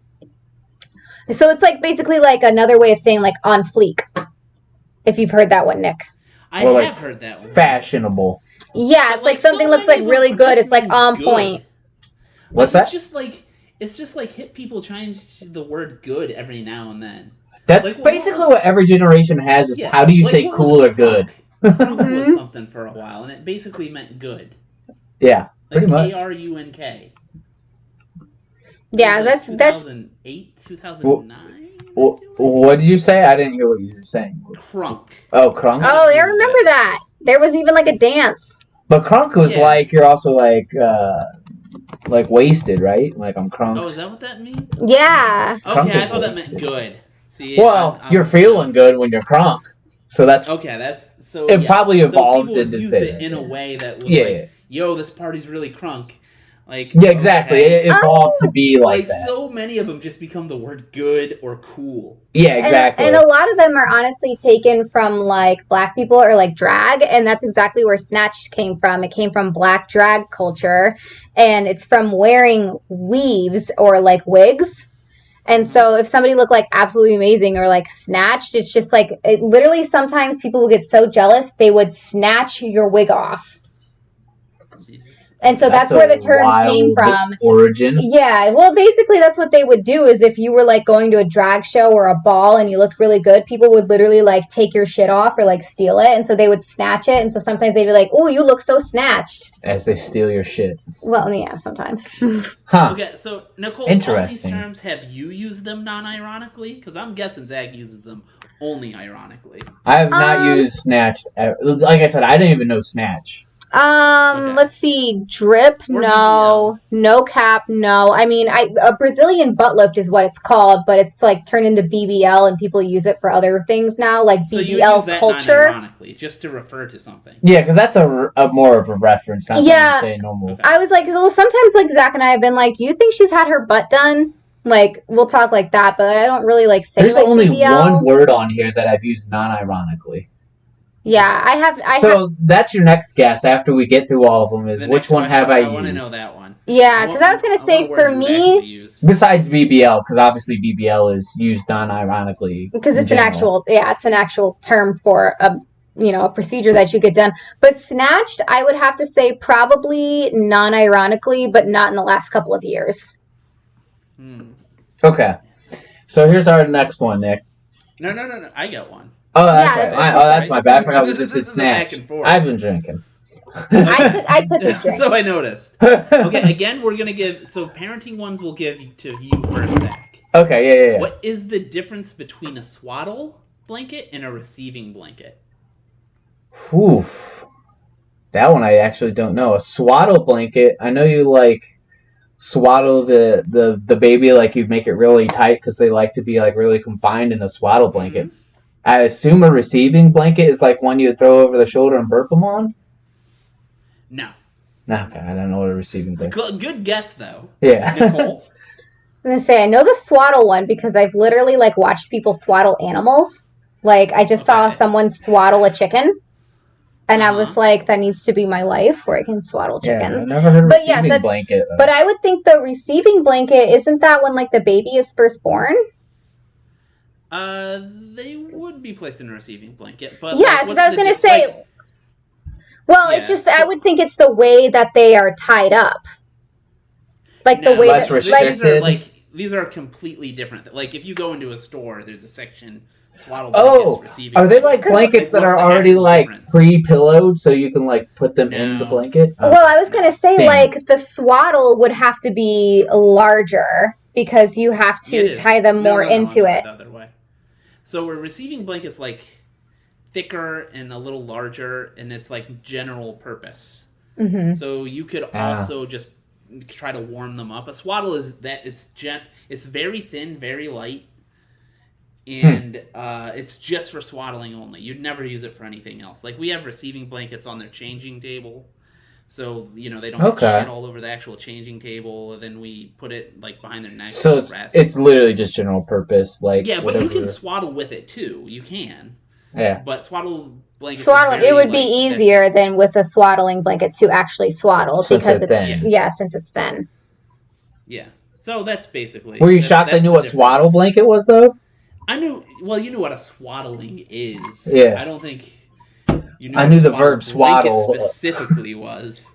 So it's like basically like another way of saying like on fleek, if you've heard that one, Nick. I Or, have like, heard that one. Fashionable. Yeah, But, it's like so something looks many like of really them good. just It's like mean on good. point. What's Like, that? It's just like hip people trying to use the word good every now and then. That's like, what basically was- what every generation has is Yeah, how do you like, say what cool was or good? crunk? Crunk was Mhm. something for a while, and it basically meant good. Yeah, Like pretty much. KRUNK. Yeah, It was, that's 2008, 2009. What did you say? I didn't hear what you were saying. Crunk. Oh, crunk. Oh, I remember that. There was even like a dance. But crunk was Yeah. like you're also like wasted, right? Like I'm crunk. Oh, is that what that means? Yeah. Crunk Okay, I is thought that wasted. meant good. See, Well, I'm- you're feeling good when you're crunk, so that's Okay, that's so. It yeah. probably evolved so people into use say it that, in a yeah. way that was Yeah, like, yeah. "Yo, this party's really crunk." Like, yeah, exactly. okay. It evolved to be like that. so many of them just become the word good or cool. Yeah, exactly. And a lot of them are honestly taken from like black people or like drag, and that's exactly where Snatched came from. It came from black drag culture, and it's from wearing weaves or like wigs. And so if somebody looked like absolutely amazing or like snatched, it's just like it literally sometimes people will get so jealous they would snatch your wig off. Jesus. And so that's a where the term came wild from. Origin. Yeah, well, basically that's what they would do is if you were like going to a drag show or a ball and you looked really good, people would literally like take your shit off or like steal it, and so they would snatch it, and so sometimes they'd be like, "Oh, you look so snatched." As they steal your shit. Well, yeah, sometimes. Huh. Okay, so Nicole, all these Interesting. terms, have you used them non-ironically? Because I'm guessing Zach uses them only ironically. I have not Um, used Snatch. Like I said, I didn't even know Snatch. Okay. Let's see. Drip, Or no. No cap, no. I mean, a Brazilian butt lift is what it's called, but it's like turned into BBL and people use it for other things now, like So you BBL use that culture. non-ironically, just to refer to something. Yeah, because that's a more of a reference, not Yeah. something to say normal. Okay. I was like, well, sometimes like Zach and I have been like, do you think she's had her butt done? Like, we'll talk like that, but I don't really like say There's like only BBL. one word on here that I've used non-ironically. Yeah, I have. So that's your next guess after we get through all of them is The which next one have question, I I want to know used? that one. Yeah, because I was gonna say want a word for you me, actually use. Besides BBL, because obviously BBL is used non-ironically. because in it's an general. actual term for a procedure that you get done. But snatched, I would have to say probably non-ironically, but not in the last couple of years. Hmm. Okay. So here's our next one, Nick. No. I got one. Oh, that's Yeah, right. that's That's my bad. I forgot we This just did is a back Snatch. and forth. I've been drinking. I took this drink. So I noticed. Okay, again, we're gonna give. So parenting ones will give to you first, Zach. Okay, yeah. What is the difference between a swaddle blanket and a receiving blanket? Oof. That one I actually don't know. A swaddle blanket. I know you like swaddle the baby, like you make it really tight because they like to be like really confined in a swaddle blanket. Mm-hmm. I assume a receiving blanket is like one you throw over the shoulder and burp them on. No. No, okay, I don't know what a receiving blanket. Good guess though. Yeah. Nicole. I'm gonna say I know the swaddle one because I've literally like watched people swaddle animals. Like I just saw Okay. someone swaddle a chicken, and I Uh-huh. was like, that needs to be my life where I can swaddle Yeah, chickens. I've never heard of a But yes, receiving that's- blanket. Though. But I would think the receiving blanket isn't that when like the baby is first born? They would be placed in a receiving blanket, but Yeah, like, 'cause what's I was the gonna di- say- like, Well, it's Yeah. just I would think it's the way that they are tied up, like the no, way Less that restricted. like These are like these are completely different. Like if you go into a store, there's a section swaddle Oh, blankets, receiving are they like blankets. blankets that What's are the already actual like difference? pre-pillowed so you can like put them in the No. blanket? Oh. Well, I was going to say, Damn. like, the swaddle would have to be larger because you have It to is. tie them more No, into it. The other way. So we're receiving blankets like thicker and a little larger, and it's like general purpose. Mm-hmm. So you could also just try to warm them up. A swaddle is that it's very thin, very light, and it's just for swaddling only. You'd never use it for anything else. Like we have receiving blankets on their changing table, so they don't get shit all over the actual changing table. And then we put it like behind their neck. So it's literally just general purpose, like but you can swaddle with it too. You can. Yeah. But swaddle blankets. It would be easier than with a swaddling blanket to actually swaddle because it's thin. since it's thin. Yeah. So that's basically. Were you shocked I knew what swaddle blanket was though? I knew. Well, you knew what a swaddling is. Yeah. I don't think you knew. I what knew a the verb swaddle specifically was.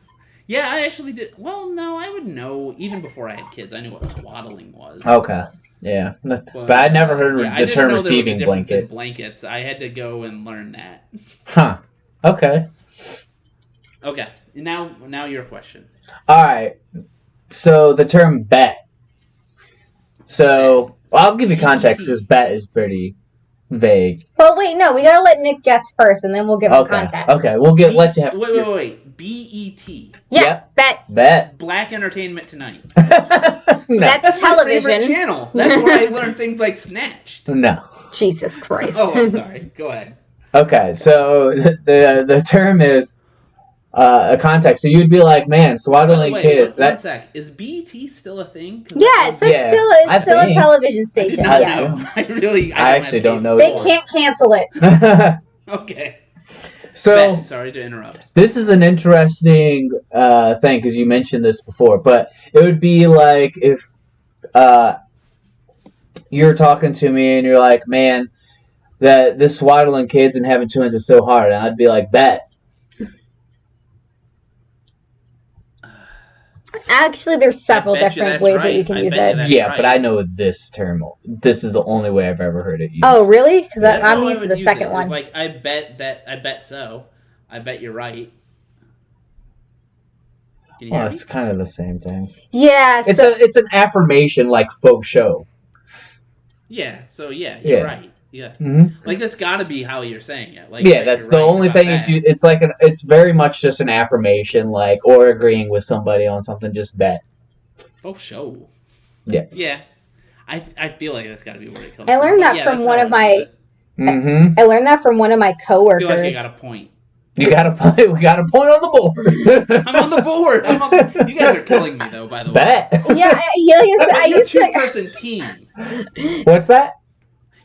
Yeah, I actually did. Well, no, I would know even before I had kids. I knew what swaddling was. Okay. Yeah, but I never heard the term receiving blanket. Blankets. I had to go and learn that. Huh. Okay. Okay. Now your question. All right. So the term bet. So I'll give you context because bet is pretty vague. Well, wait, no, we gotta let Nick guess first, and then we'll give him context. Okay, we'll let you have. Wait. BET. Yeah, yep. Bet. Black Entertainment Tonight. No. That's television. My favorite channel. That's where I learned things like Snatched. No. Jesus Christ. Oh, I'm sorry. Go ahead. Okay, so the term is a context. So you'd be like, man, swaddling kids. One sec. Is BET still a thing? Yes, it's still a television station. I did not know. I actually don't know. They can't cancel it. Okay. So sorry to interrupt. This is an interesting thing because you mentioned this before, but it would be like if you're talking to me and you're like, man, that this swaddling kids and having twins is so hard, and I'd be like, bet. Actually, there's several different ways that you can use it. Yeah, but I know this term. This is the only way I've ever heard it used. Oh, really? Because I'm used to the second one. Like, I bet so. I bet you're right. Can you hear me? It's kind of the same thing. Yeah. It's an affirmation like faux show. Yeah. So you're right. Yeah. Mm-hmm. Like that's got to be how you're saying it. Like that's the only thing. It's very much just an affirmation, like or agreeing with somebody on something. Just bet. Oh, show. Yeah. Yeah. I feel like that's got to be where it comes from. I learned that from one of my. Mm-hmm. I learned that from one of my coworkers. I feel like I got a point. You got a point. We got a point on the board. I'm on the board. You guys are killing me though. By the way. Bet. Yeah. I you're used a two-person team. What's that?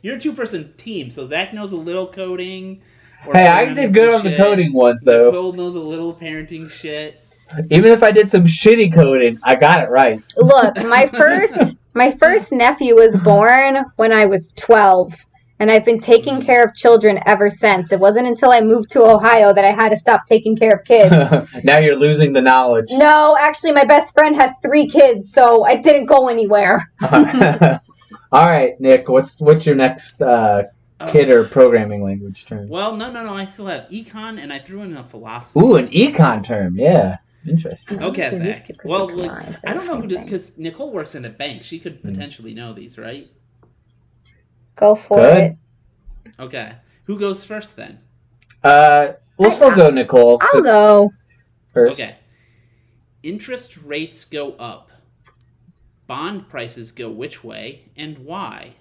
You're a two-person team, so Zach knows a little coding. Hey, I did good on the coding ones, though. Nicole knows a little parenting shit. Even if I did some shitty coding, I got it right. Look, my first nephew was born when I was 12, and I've been taking care of children ever since. It wasn't until I moved to Ohio that I had to stop taking care of kids. Now you're losing the knowledge. No, actually, my best friend has 3 kids, so I didn't go anywhere. All right, Nick, what's your next kid or programming language term? Well, no. I still have econ, and I threw in a philosophy. Ooh, an econ term. Yeah. Interesting. Okay, Zach. Well, I don't know who because Nicole works in a bank. She could potentially know these, right? Go for it. Okay. Who goes first then? We'll still go, Nicole. I'll go first. Okay. Interest rates go up. Bond prices go which way and why?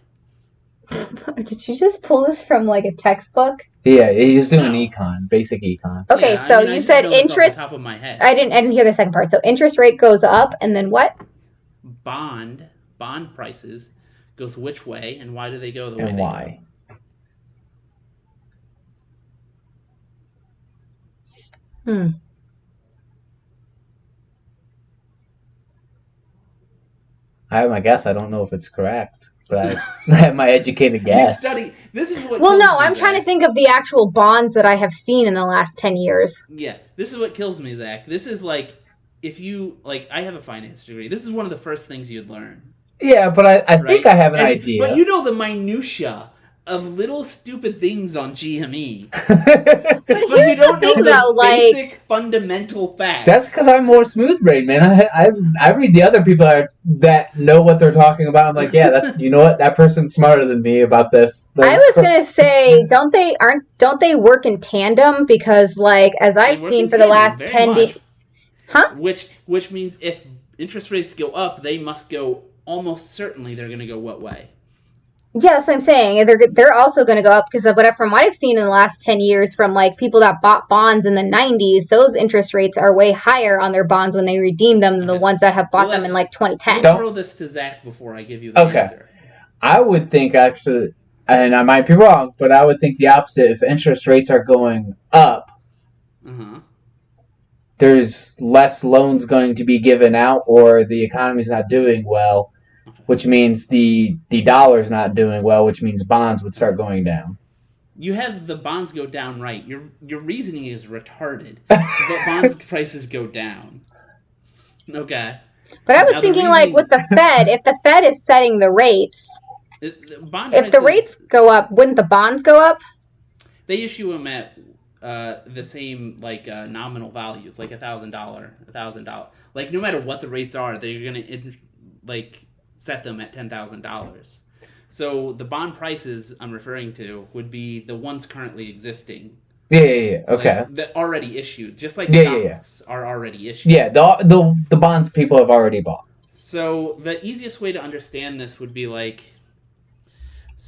Did you just pull this from like a textbook? Yeah, he's doing econ, basic econ. Okay, yeah, so you said interest. Off the top of my head. I didn't hear the second part. So interest rate goes up, and then what? Bond prices goes which way, and why do they go the way and they why? Go? I have my guess. I don't know if it's correct, but I have my educated guess. This is what. Well, no, I'm trying to think of the actual bonds that I have seen in the last 10 years. Yeah, this is what kills me, Zach. This is like, if you I have a finance degree. This is one of the first things you'd learn. Yeah, but I think I have an idea. But you know the minutia of little stupid things on GME. But But here's you don't the thing, know the though, like, basic fundamental facts. That's because I'm more smooth brain, man. I read the other people that know what they're talking about. I'm like, yeah, that's, you know what? That person's smarter than me about this. I was gonna say, don't they work in tandem? Because, like, as They I've work seen in for the tandem last very 10 much. Huh? Which means if interest rates go up, they must go, almost certainly they're going to go what way? Yeah, that's what I'm saying. They're also going to go up because of from what I've seen in the last 10 years from, like, people that bought bonds in the 90s, those interest rates are way higher on their bonds when they redeem them than the ones that have bought them in, like, 2010. We'll throw this to Zach before I give you the answer. I would think, actually, and I might be wrong, but I would think the opposite. If interest rates are going up, there's less loans going to be given out, or the economy's not doing well, which means the dollar's not doing well, which means bonds would start going down. You have the bonds go down, right? Your reasoning is retarded, but bonds prices go down. Okay. But I was thinking, like, with the Fed, if the Fed is setting the rates, if the rates go up, wouldn't the bonds go up? They issue them at the same, like, nominal values, like $1,000. Like, no matter what the rates are, they're gonna set them at $10,000. So the bond prices I'm referring to would be the ones currently existing. Yeah. Okay. Like, that already issued, just like stocks are already issued. Yeah, the bonds people have already bought. So the easiest way to understand this would be like,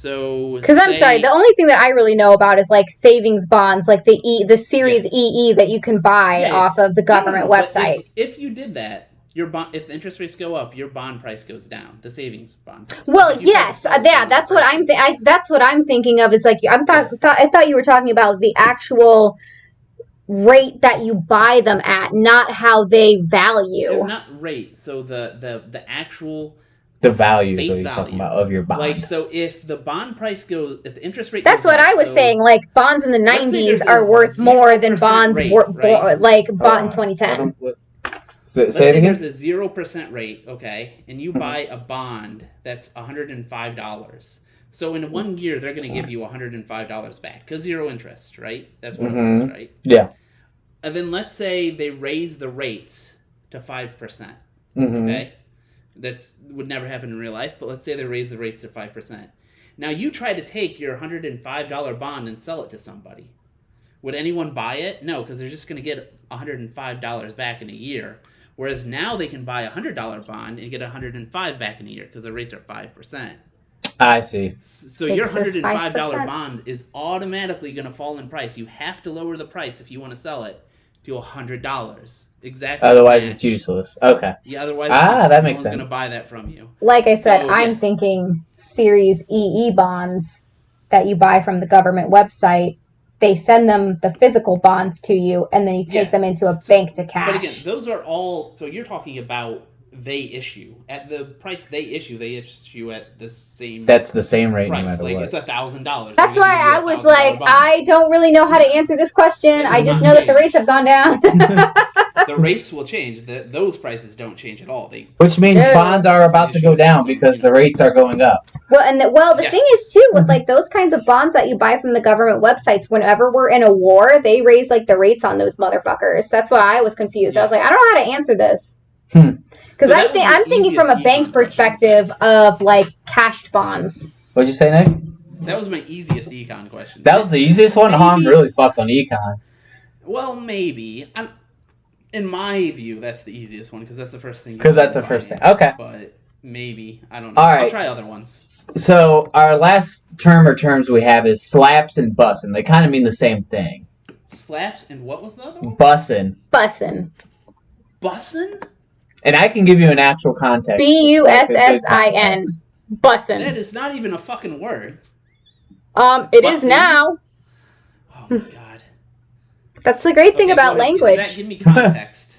because I'm sorry, the only thing that I really know about is, like, savings bonds, like the Series EE that you can buy off of the government website. If you did that, your bond, if the interest rates go up, your bond price goes down. The savings bond price. Well, yes, that's what I'm. That's what I'm thinking of. Is like I thought you were talking about the actual rate that you buy them at, not how they value. Not rate. So the actual. The value face is what you're talking about of your bond. Like, so if the bond price goes, if the interest rate That's goes what up, I was saying. Like, bonds in the 90s are worth more than bonds like bought in 2010. Let's say there's a 0% rate, okay, and you buy a bond that's $105. So in 1 year, they're going to give you $105 back because zero interest, right? That's what it was, right? Yeah. And then let's say they raise the rates to 5%, okay? That would never happen in real life, but let's say they raise the rates to 5%. Now you try to take your $105 bond and sell it to somebody. Would anyone buy it? No, because they're just going to get $105 back in a year. Whereas now they can buy a $100 bond and get $105 back in a year because the rates are 5%. I see. So your $105 bond is automatically going to fall in price. You have to lower the price if you want to sell it to $100. Exactly. Otherwise, it's useless. Okay. Yeah. Otherwise, that makes sense. Going to buy that from you. Like I said, I'm thinking Series EE bonds that you buy from the government website. They send them the physical bonds to you, and then you take them into a bank to cash. But again, those are all. So you're talking about they issue at the price they issue at the same. That's the same rate, price. No matter like what. It's $1,000. That's why I was like, I don't really know how to answer this question. I just know that the rates have gone down. The rates will change. Those prices don't change at all. Which means bonds are about to go down because the rates are going up. Well, the thing is too with like those kinds of bonds that you buy from the government websites. Whenever we're in a war, they raise like the rates on those motherfuckers. That's why I was confused. I was like, I don't know how to answer this. Because I'm thinking from a bank perspective of like cashed bonds. What'd you say, Nick? That was my easiest econ question. That was the easiest one? I'm really fucked on econ. Well, maybe. In my view, that's the easiest one because that's the first thing. Because that's the first thing. Okay. But maybe. I don't know. All right. I'll try other ones. So our last term or terms we have is slaps and bussin'. They kind of mean the same thing. Slaps and what was the other one? Bussin'. Bussin'. Bussin'? And I can give you an actual context. Bussin. Bussin'. That is not even a fucking word. It is now. Oh my god. That's the great thing about language. Zach, give me context.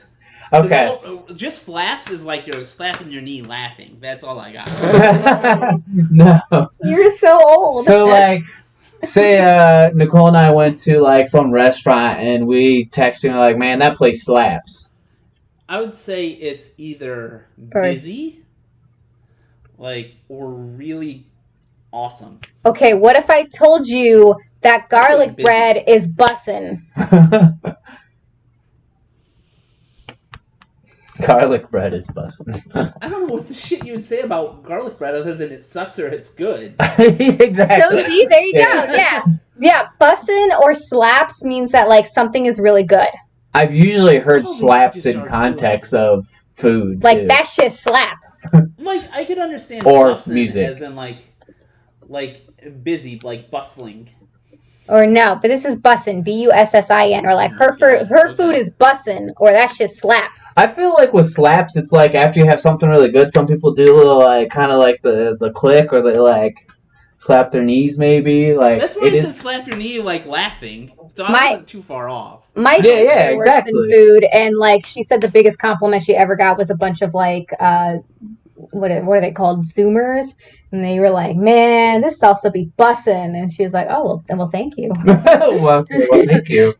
Okay. Just slaps is like you're slapping your knee laughing. That's all I got. No. You're so old. So, like, say Nicole and I went to, like, some restaurant and we texted like, man, that place slaps. I would say it's either busy, like, or really awesome. Okay, what if I told you that garlic busy. bread is bussin'? Garlic bread is busting. I don't know what the shit you would say about garlic bread other than it sucks or it's good. Exactly. So see, there you go. Yeah, bussin' or slaps means that like something is really good. I've usually heard All these slaps just in are context of food. Like too. that shit slaps. Like I could understand Or bussin' music. as in like busy, like bustling. Or no, but this is bussin', bussin', or like her Okay. food is bussin', or that shit slaps. I feel like with slaps, it's like after you have something really good, some people do a little like kind of like the click, or they like slap their knees maybe. Like That's why it I is. said slap your knee like laughing. So I My- wasn't too far off. My Yeah, sister yeah, works exactly. in food, and like she said, the biggest compliment she ever got was a bunch of like what are they called, Zoomers, and they were like, "Man, this salsa be bussin'," and she was like, "Oh, well, thank you." well, thank you.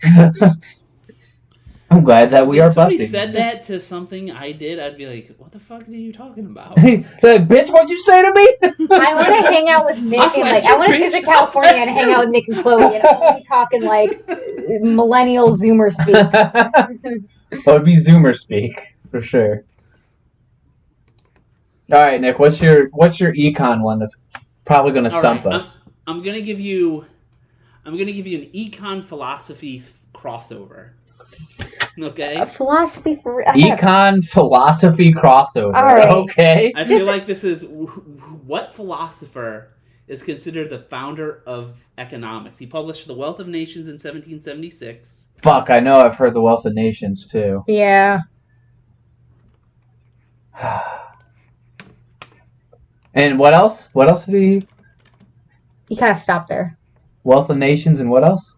I'm glad that we If are somebody busting. said that to something I did, I'd be like, "What the fuck are you talking about?" Like, bitch, what'd you say to me? I want to hang out with Nick I'll and slap I you, want to bitch. visit California and hang out with Nick and Chloe and only talking like millennial Zoomer speak. That would be Zoomer speak for sure. All right, Nick. What's your econ one that's probably going to All stump right, us? I'm gonna give you an econ philosophy crossover. Okay. A philosophy for Econ philosophy crossover. All right. Okay. I feel like this is what philosopher is considered the founder of economics. He published The Wealth of Nations in 1776. Fuck, I know. I've heard The Wealth of Nations too. Yeah. And what else? What else did he? You kind of stop there. Wealth of Nations and what else?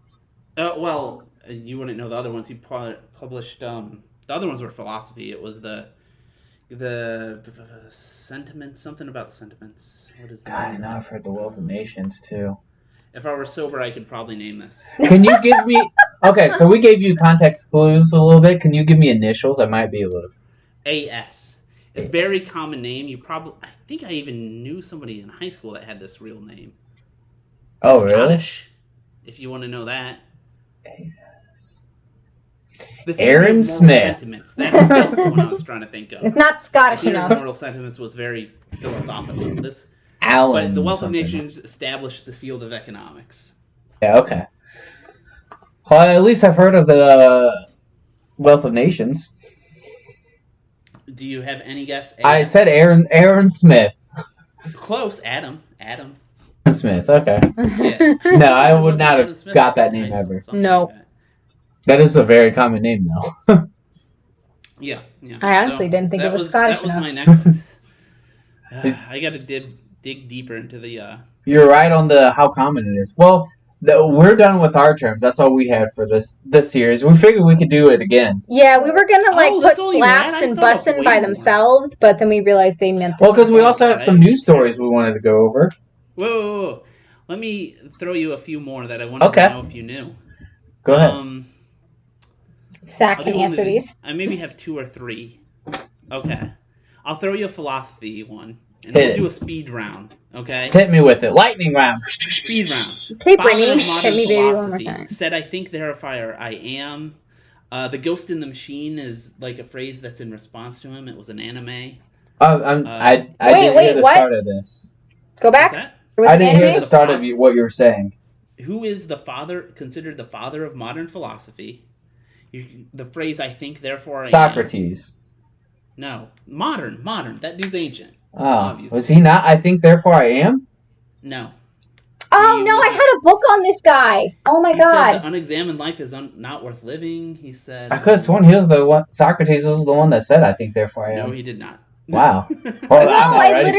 Well, you wouldn't know the other ones. He published. The other ones were philosophy. It was the sentiments. Something about the sentiments. What is God, I that? know I've heard The Wealth of Nations too. If I were sober, I could probably name this. Can you give me? Okay, so we gave you context clues a little bit. Can you give me initials? I might be able to. A.S. A very common name. I think I even knew somebody in high school that had this real name. Oh, really? Scottish, if you want to know that. The theory Aaron of moral Smith. Sentiments. That's the one I was trying to think of. It's not The Scottish theory of enough. moral sentiments was very philosophical. Alan. But the Wealth of something. Nations established the field of economics. Yeah. Okay. Well, at least I've heard of the Wealth of Nations. Do you have any guess? I said Aaron Smith. Close. Adam. Smith. Okay. Yeah. No, I would Was it not Adam have Smith? got that High name school, ever. something No. like that. That is a very common name, though. Yeah. I honestly didn't think it was Scottish That was enough. my next. I got to dig deeper into the. You're right on the how common it is. Well, we're done with our terms. That's all we had for this series. We figured we could do it again. Yeah, we were gonna like Oh, put that's all you had? slaps I and thought bussin' way by more. themselves, but then we realized they meant. Well, because we Oh, also God, have some I- news stories we wanted to go over. Whoa. Let me throw you a few more that I wanted Okay. to know if you knew. Go ahead. Zach I'll can do one answer of these. I maybe have two or three. Okay. I'll throw you a philosophy one, and Hit we'll it. do a speed round. Okay. Hit me with it. Lightning round. Speed round. Okay, Father Brittany, of modern hit me, baby, one more philosophy time. said, "I think, therefore I am." The ghost in the machine is like a phrase that's in response to him. It was an anime. I Wait, didn't hear the what? start of this. Go What's back. that? Was I it didn't hear anime? the start of what you were saying. Who is considered the father of modern philosophy? The phrase "I think, therefore I am." Socrates. No, modern. That dude's ancient. Oh, Obviously. was he not? I think, therefore I am? No. Oh no, I had a book on this guy. Oh my He said god. the unexamined life is not worth living. He said. I could have sworn he was the one. Socrates was the one that said, I think, therefore I am. No, he did not. Wow. No, Well, I'm I already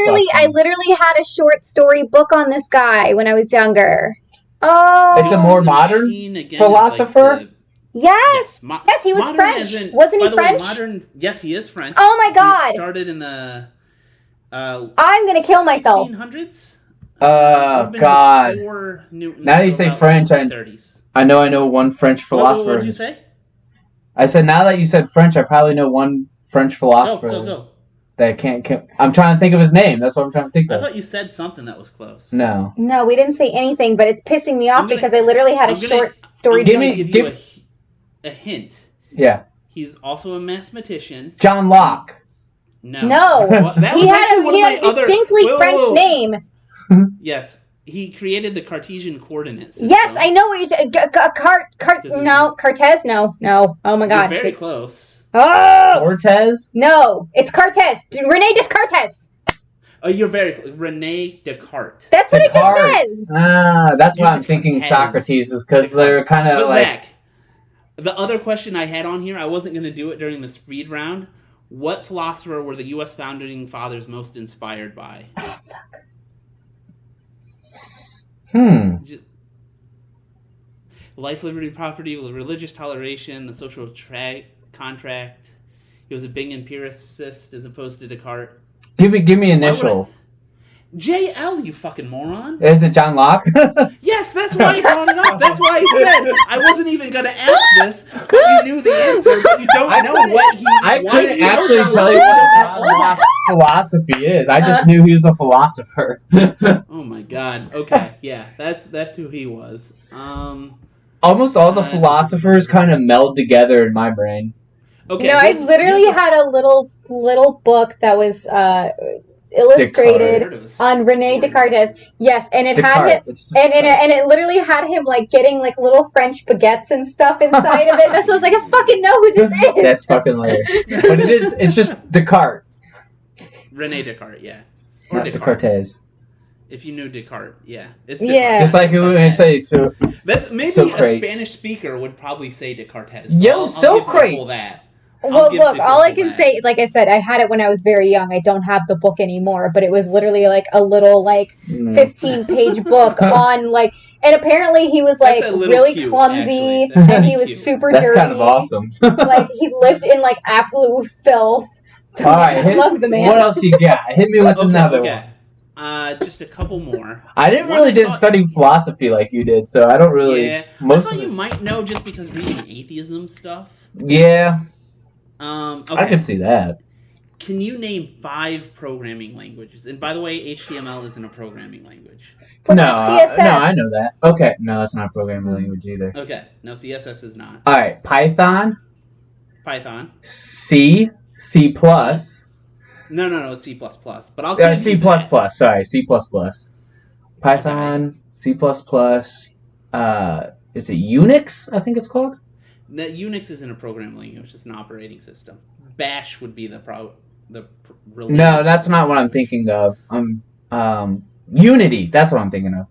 literally had a short story book on this guy when I was younger. Oh. It's a Ghost more in the modern Machine, again, philosopher? is Yes. like Yes, he was modern French. as in- Wasn't he by the way, French? modern. Yes, he is French. Oh my He god. started in the. I'm gonna kill myself. 1600s. God. Now that you say French, I 30s. I know one French philosopher. What did you say? I said, now that you said French, I probably know one French philosopher. Go. that can't. I'm trying to think of his name. That's what I'm trying to think I of. thought you said something that was close. No. No, we didn't say anything, but it's pissing me off because I literally had a short story. I'm gonna give you a hint. Yeah. He's also a mathematician. John Locke. No. Well, that He was had actually a one of my other- distinctly Whoa, whoa, French whoa. name. Yes, he created the Cartesian coordinate system. Yes, I know what you're Cartes? No. Oh my god. You're very close. Oh! Cortez? No, it's Cartes. Rene Descartes. Oh, you're very Rene Descartes. That's what Descartes. it just says. That's You why I'm said thinking Cortez. Socrates is because they're kind But of like. Zach, the other question I had on here, I wasn't going to do it during the speed round. What philosopher were the U.S. founding fathers most inspired by? Oh, fuck. Life, liberty, property, religious toleration, the social contract. He was a big empiricist as opposed to Descartes. Give me initials. JL, you fucking moron. Is it John Locke? Yes, that's why I brought it up. That's why I said I wasn't even going to ask this, but you knew the answer, but you don't know what he... I why do couldn't you know actually John tell you Locke? what John Locke's philosophy is. I just knew he was a philosopher. Oh my god. Okay, yeah, that's who he was. Almost all the philosophers kind of meld together in my brain. Okay. No, I literally had a little book that was illustrated Descartes. on Rene Descartes. Yes, and it Descartes. had him, and it literally had him like getting like little French baguettes and stuff inside of it. And so I was like, I fucking know who this is. That's fucking hilarious. But it's just Descartes. Rene Descartes, yeah. Or Descartes. If you knew Descartes, yeah. It's Yeah. Just like when I say so. That's maybe Socrates. a Spanish speaker would probably say Descartes. Yo, I'll Socrates. give that. Well, look, all I can say, like I said, I had it when I was very young. I don't have the book anymore, but it was literally like a little, like, 15-page book on, like, and apparently he was, like, really cute, clumsy, actually. and he was Cute. super That's dirty. kind of awesome. Like, he lived in, like, absolute filth. All right, I love the man. What else you got? Hit me with another one. Just a couple more. I didn't study philosophy like you did, so I don't really. Yeah, I thought you might know just because reading atheism stuff. Yeah. Okay. I can see that. Can you name 5 programming languages? And by the way, HTML isn't a programming language. No, I know that. Okay, no, that's not a programming language either. Okay, no, CSS is not. All right, Python. C, C++. No, it's C++. But I'll give C++. you that. Sorry, C++. Python, C++. Is it Unix? I think it's called. Unix isn't a programming language; it's an operating system. Bash would be the No, that's not what I'm thinking of. Unity. That's what I'm thinking of.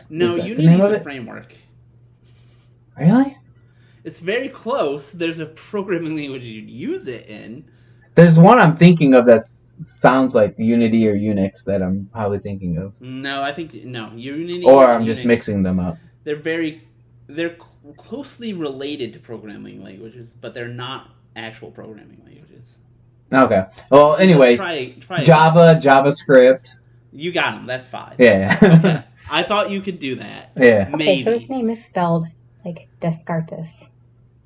Unity is a framework. Really? It's very close. There's a programming language you'd use it in. There's one I'm thinking of that sounds like Unity or Unix that I'm probably thinking of. No, I think Unity. Or I'm Unix, just mixing them up. They're closely related to programming languages, but they're not actual programming languages. Okay. Well, anyways, try Java, JavaScript. You got them. That's 5. Yeah. Okay. I thought you could do that. Yeah. Okay, so his name is spelled like Descartes.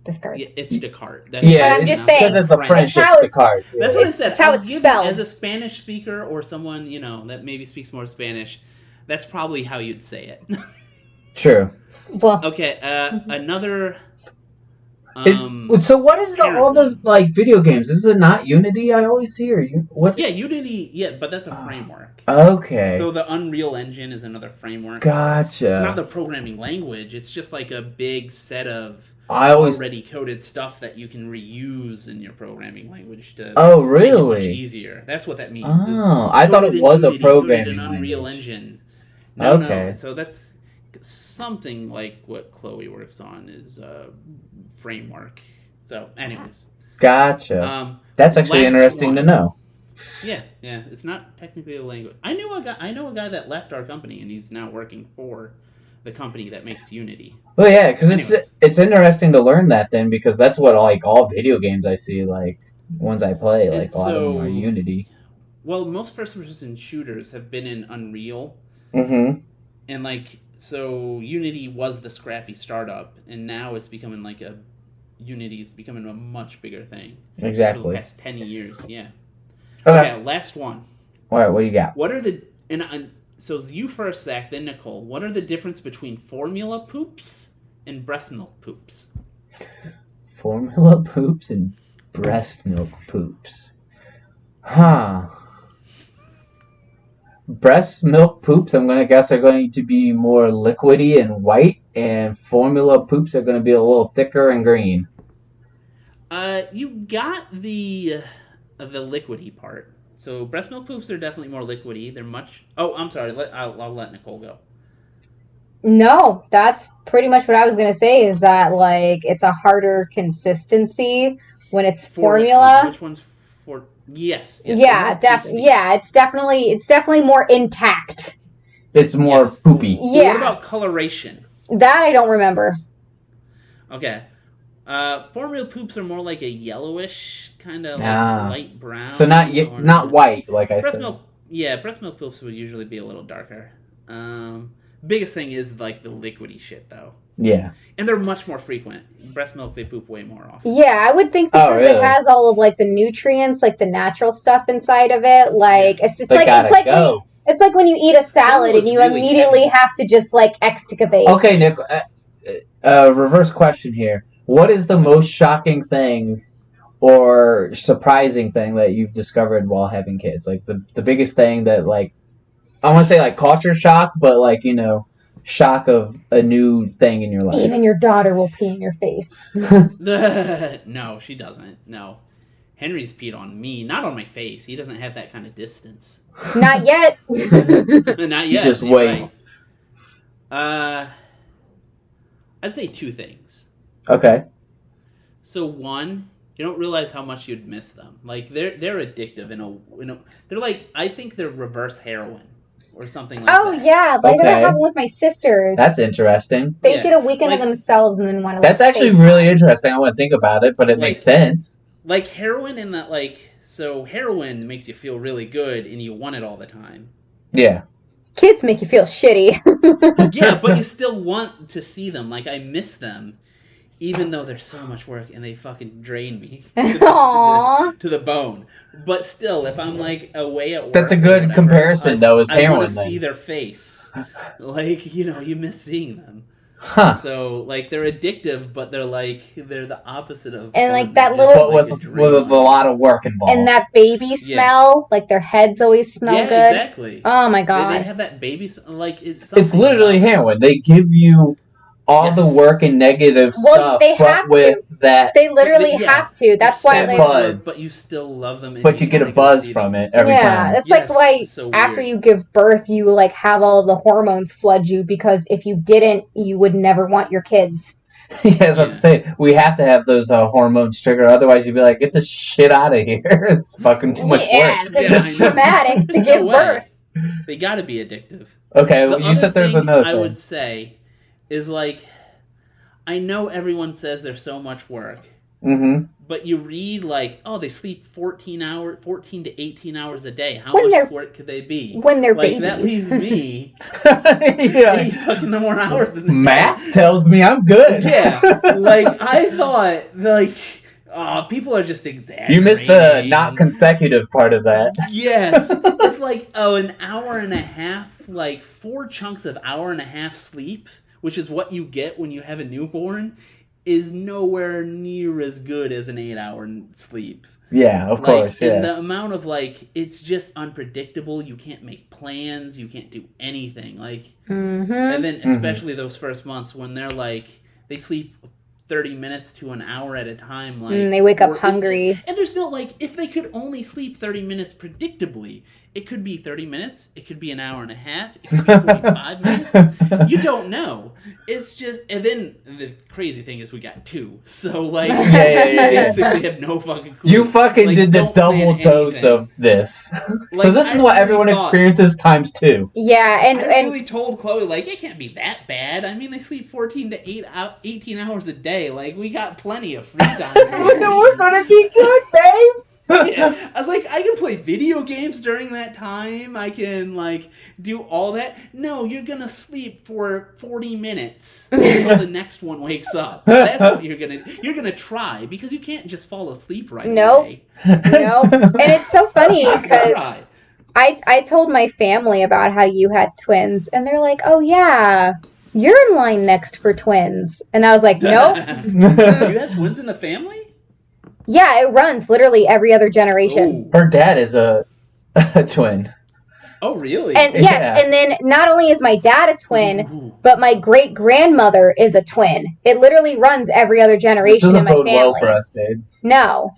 Yeah, it's Descartes. But I'm just saying, because it's the French, it's it's Descartes. That's what I said. How it's spelled. As a Spanish speaker or someone that maybe speaks more Spanish, that's probably how you'd say it. True. Well, okay. Another. So what is all the video games? Is it not Unity? I always hear what? Yeah, Unity. Yeah, but that's a framework. Okay. So the Unreal Engine is another framework. Gotcha. It's not the programming language. It's just like a big set of already coded stuff that you can reuse in your programming language to really? make it much easier. That's what that means. Oh, I thought it was a programming language. Unreal language. Engine. Okay. No. So that's something like what Chloe works on is a framework. So, anyways. Gotcha. That's actually interesting to know. Yeah. It's not technically a language. I know a guy that left our company and he's now working for the company that makes Unity. Well, yeah, because it's interesting to learn that then, because that's what all video games I see, ones I play, a lot of them are Unity. Well, most first-person shooters have been in Unreal. Mm-hmm. And so Unity was the scrappy startup, and now it's becoming Unity's becoming a much bigger thing. Exactly. For the past 10 years, yeah. Okay, last one. All right, what do you got? What are the so you first, Zach, then Nicole. What are the difference between formula poops and breast milk poops? Formula poops and breast milk poops. Huh. Breast milk poops, I'm going to guess, are going to be more liquidy and white, and formula poops are going to be a little thicker and green. You got the liquidy part. So breast milk poops are definitely more liquidy. They're much... Oh, I'm sorry. I'll let Nicole go. No, that's pretty much what I was going to say, is that, like, it's a harder consistency when it's formula. Which one's for... Yes. Yeah, definitely. Yeah, it's definitely more intact. It's more poopy. Yeah. What about coloration? That I don't remember. Okay. Formula poops are more like a yellowish, kind of like light brown. So not white, like I said. Breast milk poops would usually be a little darker. Biggest thing is like the liquidy shit, though. Yeah. And they're much more frequent. Breast milk, they poop way more often. Yeah, I would think because it has all of like the nutrients, like the natural stuff inside of it. Like it's like when you eat a salad and you really immediately have to just like excavate. Okay, Nick. Reverse question here. What is the most shocking thing or surprising thing that you've discovered while having kids? Like the biggest thing that, like, I want to say like culture shock, but like, you know, shock of a new thing in your life. Even your daughter will pee in your face. No, she doesn't. No. Henry's peed on me, not on my face. He doesn't have that kind of distance. Not yet. Not yet. Just wait. Right. I'd say two things. Okay. So one, you don't realize how much you'd miss them. Like they're addictive in a they're like, I think they're reverse heroin or something like that. Oh yeah, like that happened with my sisters. That's interesting. They get a weekend of themselves and then want to. That's actually really interesting. I want to think about it, but it makes sense. Like heroin in that, like, so heroin makes you feel really good and you want it all the time. Yeah. Kids make you feel shitty. Yeah, but you still want to see them. Like, I miss them, even though they're so much work and they fucking drain me to the bone. But still, if I'm, like, away at work... That's a good comparison, though, is heroin. I want to see their face. Like, you know, you miss seeing them. Huh. So, like, they're addictive, but they're the opposite of... And, like, that little... With a lot of work involved. And that baby smell, like, their heads always smell good. Yeah, exactly. Oh, my God. They have that baby smell, like, it's something... It's literally heroin. They give you all the work and negative stuff, they have with that... They literally have to. That's why they... Buzz. But you still love them. But you get a buzz from it every time. Yeah, that's like why after you give birth, you, like, have all of the hormones flood you, because if you didn't, you would never want your kids. Yeah, I was about to say, we have to have those hormones trigger, otherwise you'd be like, get this shit out of here. It's fucking too much work. Yeah, because it's traumatic to give birth. They gotta be addictive. Okay, you said there's another thing. I would say is, like, I know everyone says there's so much work, but you read, like, oh, they sleep 14 to 18 hours a day. How much work could they be? When they're babies. That leaves me 8 fucking more hours than math tells me I'm good. Yeah, like, I thought, like, people are just exaggerating. You missed the not consecutive part of that. Yes. It's like, an hour and a half, like 4 chunks of hour and a half sleep, which is what you get when you have a newborn, is nowhere near as good as an 8-hour sleep. Yeah, of course, yeah. And the amount of, like, it's just unpredictable. You can't make plans. You can't do anything. Like, and then especially those first months when they're, like, they sleep 30 minutes to an hour at a time. Like, they wake up hungry. And there's no, like, if they could only sleep 30 minutes predictably, it could be 30 minutes, it could be an hour and a half, it could be 45 minutes. You don't know. It's just, and then the crazy thing is we got 2. So, like, you basically have no fucking clue. You fucking did the double dose of this. Like, so this is what everyone experiences times 2. Yeah, and I really told Chloe, like, it can't be that bad. I mean, they sleep 14 to 18 hours a day. Like, we got plenty of free time. We're gonna be good, babe. Yeah. I was like, I can play play video games during that time. I can, like, do all that. No, you're going to sleep for 40 minutes until the next one wakes up. That's what you're going to... You're going to try, because you can't just fall asleep right away. Nope. And it's so funny, because I told my family about how you had twins, and they're like, oh, yeah, you're in line next for twins. And I was like, nope. You have twins in the family? Yeah, it runs literally every other generation. Oh. Her dad is a twin. Oh, really? And yes, and then not only is my dad a twin, but my great grandmother is a twin. It literally runs every other generation in my family. Well for us, dude. No.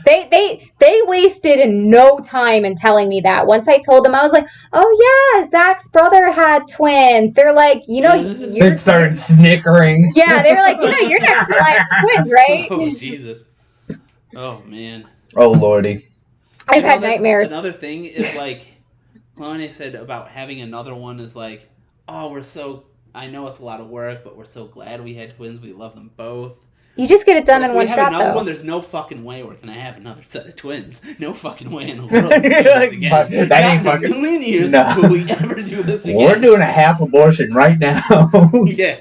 They wasted no time in telling me that. Once I told them, I was like, oh yeah, Zach's brother had twins. They're like, you know, They started snickering. Yeah, they were like, you know, you're next in line for twins, right? Oh, Jesus. Oh, man. Oh, lordy. I've had nightmares. Another thing is, like, Chloe said about having another one is like, oh, I know it's a lot of work, but we're so glad we had twins. We love them both. You just get it done in one shot, though. If we have another one, there's no fucking way we're going to have another set of twins. No fucking way in the world. Again. That ain't fucking... Not in a million years will we ever do this again. We're doing a half abortion right now. Yeah.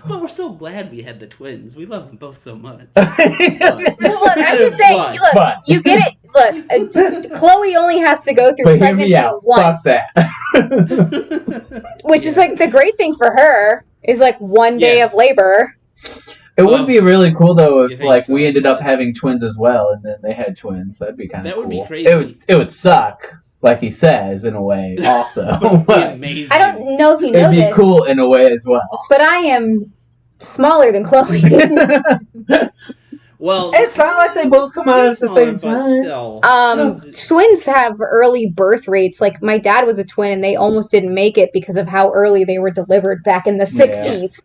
But we're so glad we had the twins. We love them both so much. But, look, I'm just saying, you get it. Look, Chloe only has to go through pregnancy once. Fuck that. Which is like the great thing for her is like one day of labor. It would be really cool though if like we ended up having twins as well, and then they had twins. That'd be kind of cool. That would be crazy. It would suck, like he says, in a way. Also, but amazing. I don't know if you know this. It'd be cool in a way as well. But I am smaller than Chloe. Well, it's not like they both come out at the same time. Twins have early birth rates. Like my dad was a twin, and they almost didn't make it because of how early they were delivered back in the 60s.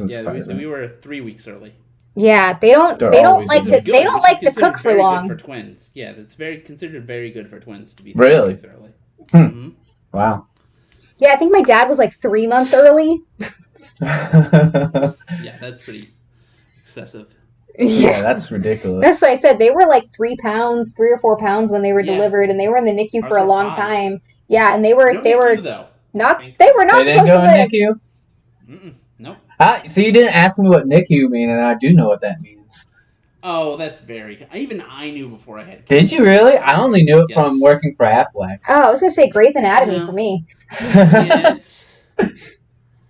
Yeah, we were 3 weeks early. Yeah, they don't like to cook for long. Good for twins, yeah, that's considered very good for twins to be 3 weeks early. Mm-hmm. Wow. Yeah, I think my dad was like 3 months early. Yeah, that's pretty excessive. Yeah, that's ridiculous. That's what I said. They were like 3 or 4 pounds when they were delivered, and they were in the NICU for a long time. Yeah, and they were not. They were not didn't go in NICU. Nope. So you didn't ask me what NICU mean, and I do know what that means. Oh, that's even I knew before I had kids. Did you really? I only knew it from working for Aflac. Oh, I was gonna say Grey's Anatomy for me.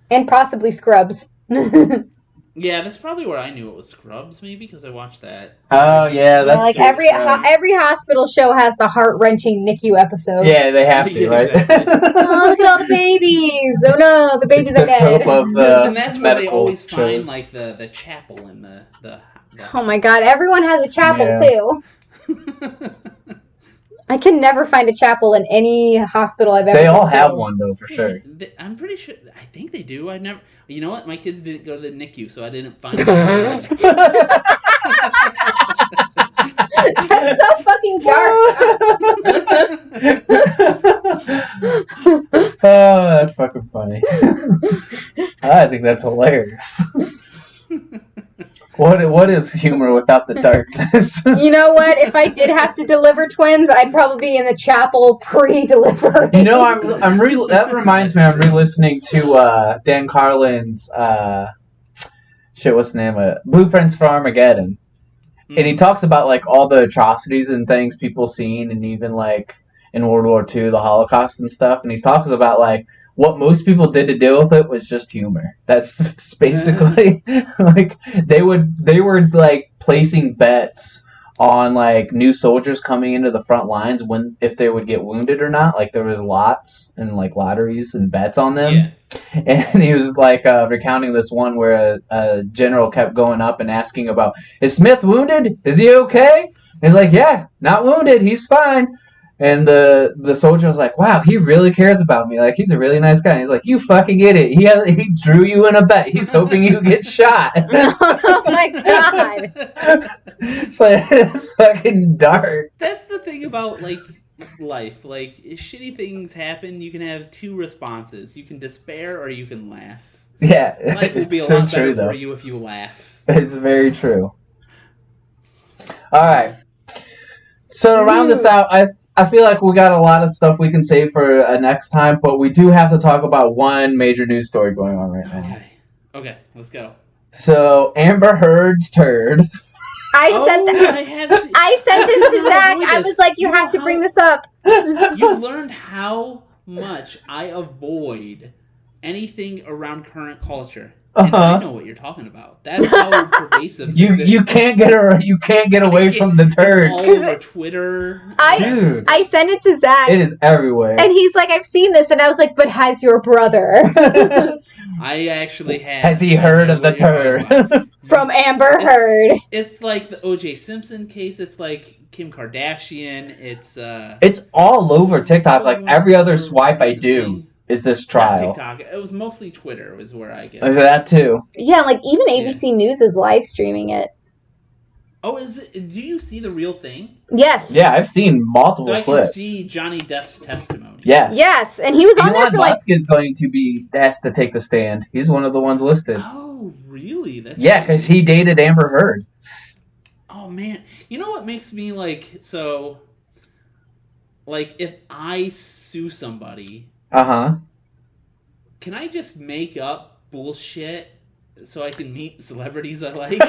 And possibly Scrubs. Yeah, that's probably where I knew it was Scrubs, maybe, because I watched that. Oh, yeah, that's like true. every hospital show has the heart-wrenching NICU episode. Yeah, they have to, right? Exactly. Oh, look at all the babies! Oh no, the babies are dead. And that's where they always find like the chapel in the Oh my god, everyone has a chapel too. I can never find a chapel in any hospital I've ever been to. They all have one, though, for sure. I'm pretty sure. I think they do. You know what? My kids didn't go to the NICU, so I didn't find it. That's so fucking dark. Oh, that's fucking funny. I think that's hilarious. What is humor without the darkness? You know what? If I did have to deliver twins, I'd probably be in the chapel pre-delivery. You know, that reminds me. I'm re-listening to Dan Carlin's what's the name of it? Blueprints for Armageddon, and he talks about like all the atrocities and things people seen, and even like in World War II, the Holocaust and stuff. And he talks about like what most people did to deal with it was just humor. That's basically like they were like placing bets on like new soldiers coming into the front lines if they would get wounded or not. Like there was lots and like lotteries and bets on them. Yeah. And he was like recounting this one where a general kept going up and asking about, is Smith wounded? Is he okay? And he's like, yeah, not wounded. He's fine. And the soldier was like, wow, he really cares about me. Like, he's a really nice guy. And he's like, you fucking idiot. He drew you in a bet. He's hoping you get shot. Oh, my God. It's like, it's fucking dark. That's the thing about, like, life. Like, if shitty things happen, you can have two responses. You can despair or you can laugh. Yeah. Life will be a lot better for you if you laugh. It's very true. All right. So to round this out, I feel like we got a lot of stuff we can save for next time, but we do have to talk about one major news story going on right now. Okay, let's go. So Amber Heard's turd. I sent this to Zach. I was like, you have to bring this up. You've learned how much I avoid anything around current culture. And I know what you're talking about. That's how pervasive you can't get away from the turd. All over Twitter. I sent it to Zach. It is everywhere. And he's like, I've seen this, and I was like, but has your brother? I actually have. Has he heard of the turd? From Amber Heard. It's like the O.J. Simpson case. It's like Kim Kardashian. It's all over TikTok. Like every other swipe I do is this trial. TikTok. It was mostly Twitter was where I get that too. Yeah, like even ABC News is live streaming it. Oh, is it? Do you see the real thing? Yes. Yeah, I've seen multiple clips. clips. I can see Johnny Depp's testimony. Yes. Yes, and he was on there for Elon Musk is going to has to take the stand. He's one of the ones listed. Oh, really? That's because he dated Amber Heard. Oh man, you know what makes me so? Like if I sue somebody. Can I just make up bullshit so I can meet celebrities I like?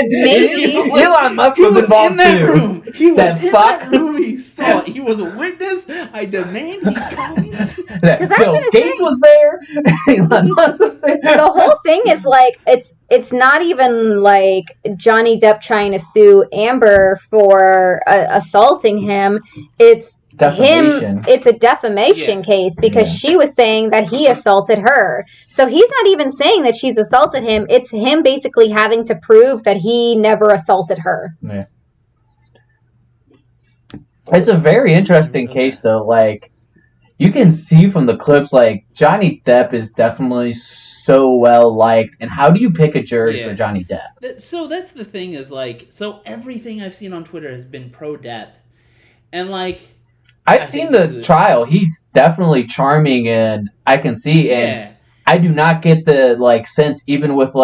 Maybe. Elon Musk was involved in that too. room. He was in that room. He saw it. He was a witness. I demand he comes. Bill Gates was there. Elon Musk was there. The whole thing is like it's not even like Johnny Depp trying to sue Amber for assaulting him. It's defamation. It's a defamation case because she was saying that he assaulted her. So he's not even saying that she's assaulted him. It's him basically having to prove that he never assaulted her. Yeah. It's a very interesting case though. Like you can see from the clips, like Johnny Depp is definitely so well liked. And how do you pick a jury for Johnny Depp? So that's the thing is so everything I've seen on Twitter has been pro Depp. And I've seen the trial. He's definitely charming, and I can see. And I do not get the sense, even with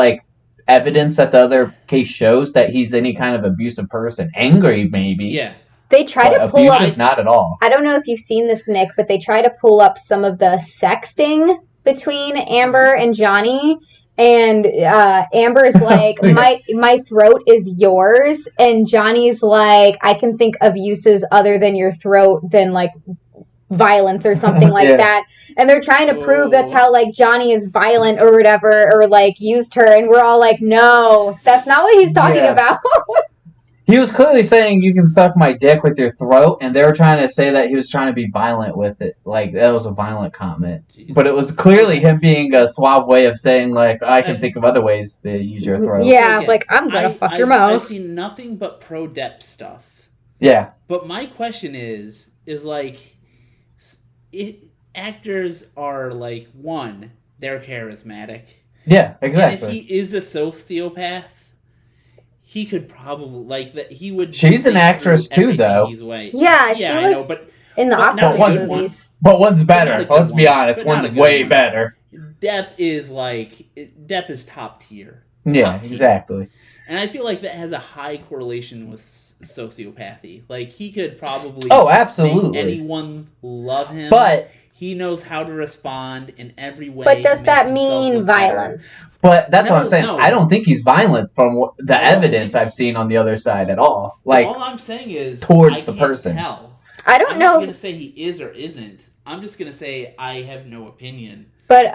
evidence that the other case shows, that he's any kind of abusive person. Angry, maybe. Yeah. They try to pull up. Not at all. I don't know if you've seen this, Nick, but they try to pull up some of the sexting between Amber and Johnny. And Amber's like, my throat is yours. And Johnny's like, I can think of uses other than your throat than violence or something like that. And they're trying to prove that's how Johnny is violent or whatever, or used her. And we're all like, no, that's not what he's talking about. He was clearly saying you can suck my dick with your throat, and they were trying to say that he was trying to be violent with it. That was a violent comment. Jesus. But it was clearly him being a suave way of saying, I can think of other ways to use your throat. Yeah, I'm gonna fuck your mouth. I've seen nothing but pro Depp stuff. Yeah. But my question is actors are, one, they're charismatic. Yeah, exactly. And if he is a sociopath, he could probably he would. She's an actress too, though. Yeah, she was I know, but in the Aquaman movies. But one's better. Let's be honest, one's way better. Depp is top tier. Yeah, exactly. And I feel like that has a high correlation with sociopathy. He could probably absolutely make anyone love him. But he knows how to respond in every way. But does that mean violence? But that's what I'm saying. No. I don't think he's violent from the evidence I've seen on the other side at all. All I'm saying is towards the person. Tell. I don't know. I'm not going to say he is or isn't. I'm just going to say I have no opinion. But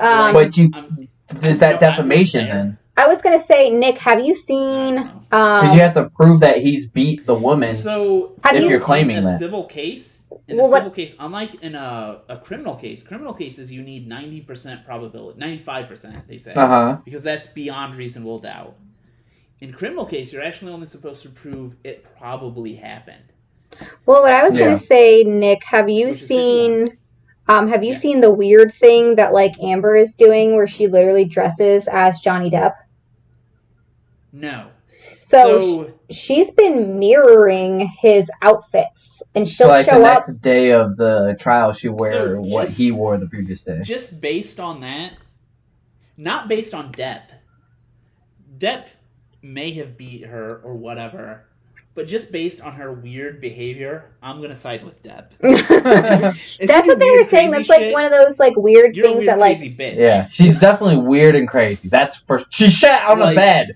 is that defamation then? I was going to say, Nick, have you seen? Because you have to prove that he's beat the woman. So if you're claiming that civil case. In a civil case, unlike in a criminal cases you need 90% probability, 95% they say, because that's beyond reasonable doubt. In criminal case, you're actually only supposed to prove it probably happened. Well, what I was going to say, Nick, have you seen the weird thing that Amber is doing, where she literally dresses as Johnny Depp? No. So she's been mirroring his outfits, and she'll show up. The next day of the trial, she wear what he wore the previous day. Just based on that, not based on Depp. Depp may have beat her or whatever, But just based on her weird behavior, I'm gonna side with Depp. That's what they were saying. That's like one of those like weird You're a things weird, that like. crazy bitch. Yeah, she's definitely weird and crazy. That's for she shat on a Like, bed.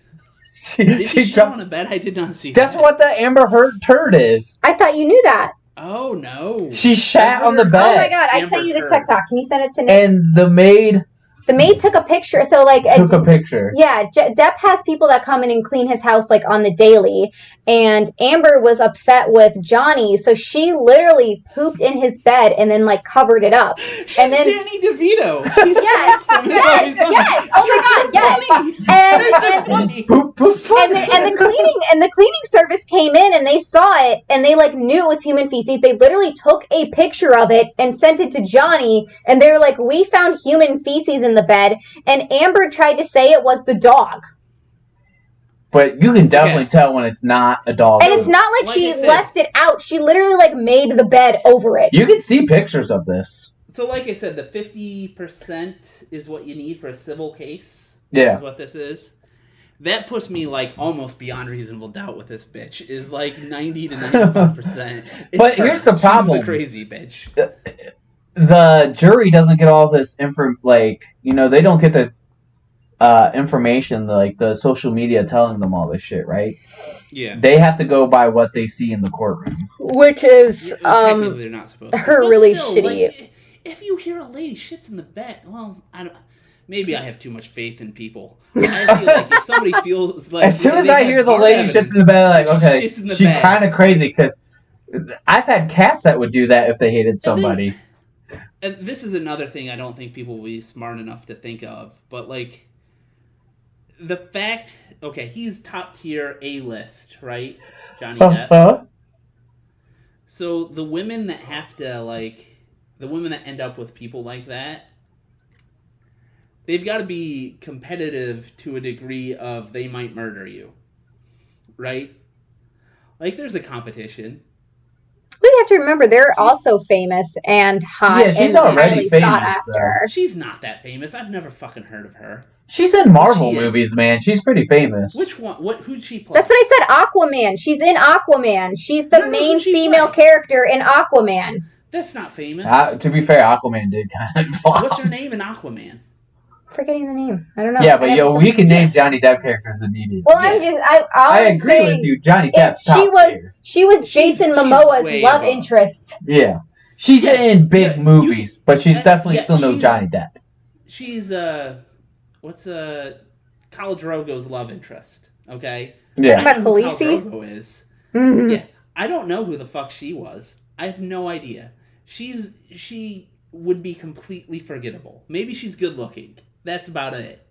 Did she dropped- on a bed? I did not see That's that. what the Amber Heard turd is. I thought you knew that. Oh no. She shat on the bed. Oh my god! I Amber sent you the Heard. TikTok. Can you send it to Nick? And the maid The maid took a picture. So like took a picture. Yeah, Depp has people that come in and clean his house like on the daily, and Amber was upset with Johnny, so she literally pooped in his bed and then like covered it up. She's and then Danny DeVito. yes, yes, oh my god, yes. Poop, poop, And the cleaning service came in and they saw it and they like knew it was human feces. They literally took a picture of it and sent it to Johnny, and they were like, "We found human feces in the bed," and Amber tried to say it was the dog. But you can definitely tell when it's not a dog. And it's not like she left it out. She literally like made the bed over it. You can see pictures of this. So like I said, the 50% is what you need for a civil case. Yeah. Is what this is. That puts me like almost beyond reasonable doubt with this bitch. Is like 90 to 95%. But here's the problem. She's the crazy bitch. The jury doesn't get all this info. Like, you know, they don't get the information, like the social media telling them all this shit, right? Yeah. They have to go by what they see in the courtroom. Which is Technically they're not supposed to. her But really still, shitty. like, if you hear a lady shits in the bed, well, I don't. Maybe I have too much faith in people. I feel like if somebody feels like As soon as I hear the lady shits in the bed, like, okay, she's kind of crazy, because I've had cats that would do that if they hated somebody. And this is another thing I don't think people will be smart enough to think of, but like the fact, okay, he's top tier A-list, right? Johnny Depp. So the women that have to the women that end up with people like that, they've got to be competitive to a degree of they might murder you, right? Like there's a competition. We have to remember they're also famous and hot. Yeah, she's and already highly famous, sought after. She's not that famous. I've never fucking heard of her. She's in Marvel movies, man. She's pretty famous. Which one? Who'd she play? That's what I said. Aquaman. She's in Aquaman. She's the main female character in Aquaman. That's not famous. To be fair, Aquaman did kind of. What's her name in Aquaman? Forgetting the name. I don't know. Yeah, but we can name Johnny Depp characters immediately. Well, I agree with you. Johnny Depp's she was Jason Momoa's love interest. Yeah, she's in big movies, but she's definitely still no Johnny Depp. She's what's Khal Drogo's love interest? Okay. Yeah. I know who Khal Khaleesi? Drogo is. Mm-hmm. Yeah, I don't know who the fuck she was. I have no idea. She would be completely forgettable. Maybe she's good looking. That's about it.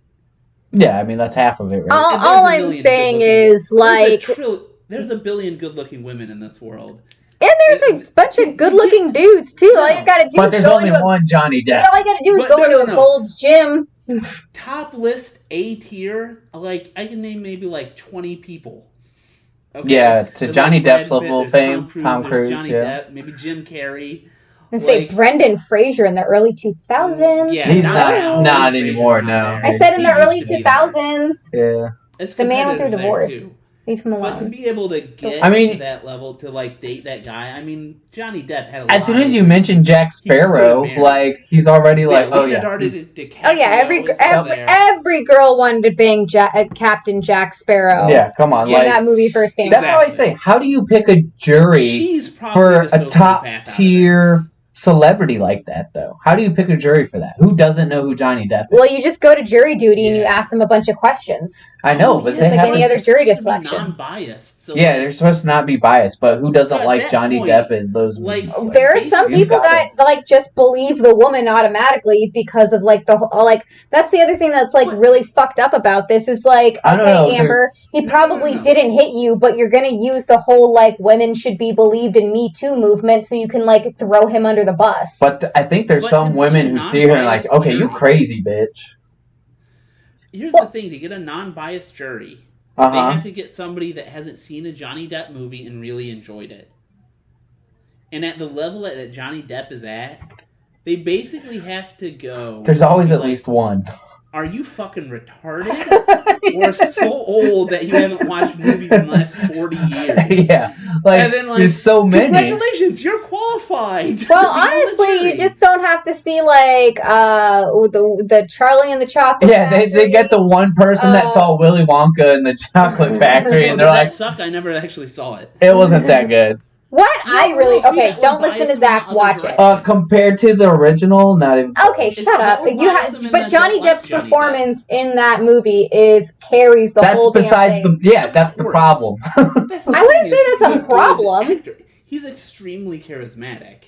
Yeah, I mean that's half of it, right? All I'm saying is like there's a billion good-looking women in this world. And there's a bunch of good-looking dudes too. All you gotta do but is there's go only into one Johnny Depp. all you gotta do is go into a Gold's Gym. Top list A tier, like I can name maybe like 20 people. Okay? Yeah, to There's Johnny like Depp's level of fame, Tom Cruise, Johnny Depp, maybe Jim Carrey. And say Brendan Fraser in the early 2000s. Yeah, he's not anymore. No, I said in the early 2000s. Yeah, it's the man with their divorce. Leave him alone. But to be able to get to that level, to like date that guy, I mean, Johnny Depp had a lot. As soon as you mention Jack Sparrow, like he's already like, oh yeah. Every girl wanted to bang Captain Jack Sparrow. Yeah, come on, when that movie first came out. That's how I say. How do you pick a jury for a top tier celebrity like that, though? How do you pick a jury for that? Who doesn't know who Johnny Depp is? Well, you just go to jury duty and you ask them a bunch of questions. I know, but they have any other jury selection. Non-biased. So they're supposed to not be biased, but who doesn't like Johnny Depp in those movies? There are some people that like just believe the woman automatically because of like that's the other thing that's like really fucked up about this is like, okay, Amber, he probably didn't hit you, but you're gonna use the whole like women should be believed in Me Too movement so you can like throw him under the bus. But I think there's some women who see her and like, okay, you crazy bitch. Here's the thing: to get a non-biased jury, they have to get somebody that hasn't seen a Johnny Depp movie and really enjoyed it. And at the level that Johnny Depp is at, they basically have to go. There's always at least one. are you fucking retarded? Or so old that you haven't watched movies in the last 40 years? Yeah, like, and then, like, there's so many. Congratulations, you're qualified. Well, honestly, you just don't have to see, like, the Charlie and the Chocolate Factory. They get the one person that saw Willy Wonka in the Chocolate Factory, and they're like, "That suck." I never actually saw it. It wasn't that good. What? Okay, don't listen to Zach. Watch it. Compared to the original, not even. Okay, shut up. But Johnny Depp's performance in that movie carries the whole damn thing. That's the problem. I wouldn't say that's a problem. He's extremely charismatic.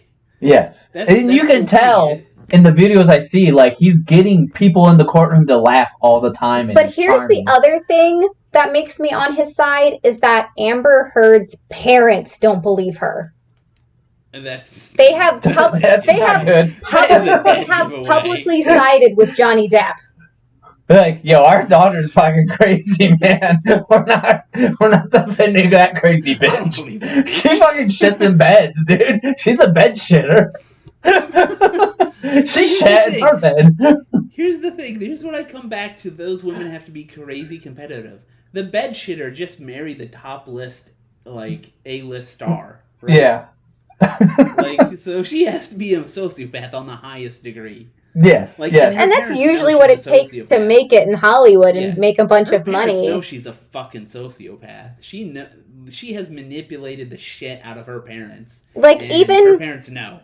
Yes, and you can tell in the videos I see, like, he's getting people in the courtroom to laugh all the time. But here's the other thing that makes me on his side is that Amber Heard's parents don't believe her. And they have publicly sided with Johnny Depp. Like, yo, our daughter's fucking crazy, man. We're not defending that crazy bitch. She fucking shits in beds, dude. She's a bed shitter. She shat in her bed. Here's the thing. Here's what I come back to. Those women have to be crazy competitive. The bed shitter just married the top list, like, A-list star. Right? Yeah. Like, so she has to be a sociopath on the highest degree. Yes. Like, yes. And that's usually what it takes to make it in Hollywood and make a bunch of money. Know she's a fucking sociopath. She has manipulated the shit out of her parents. Like, even her parents know.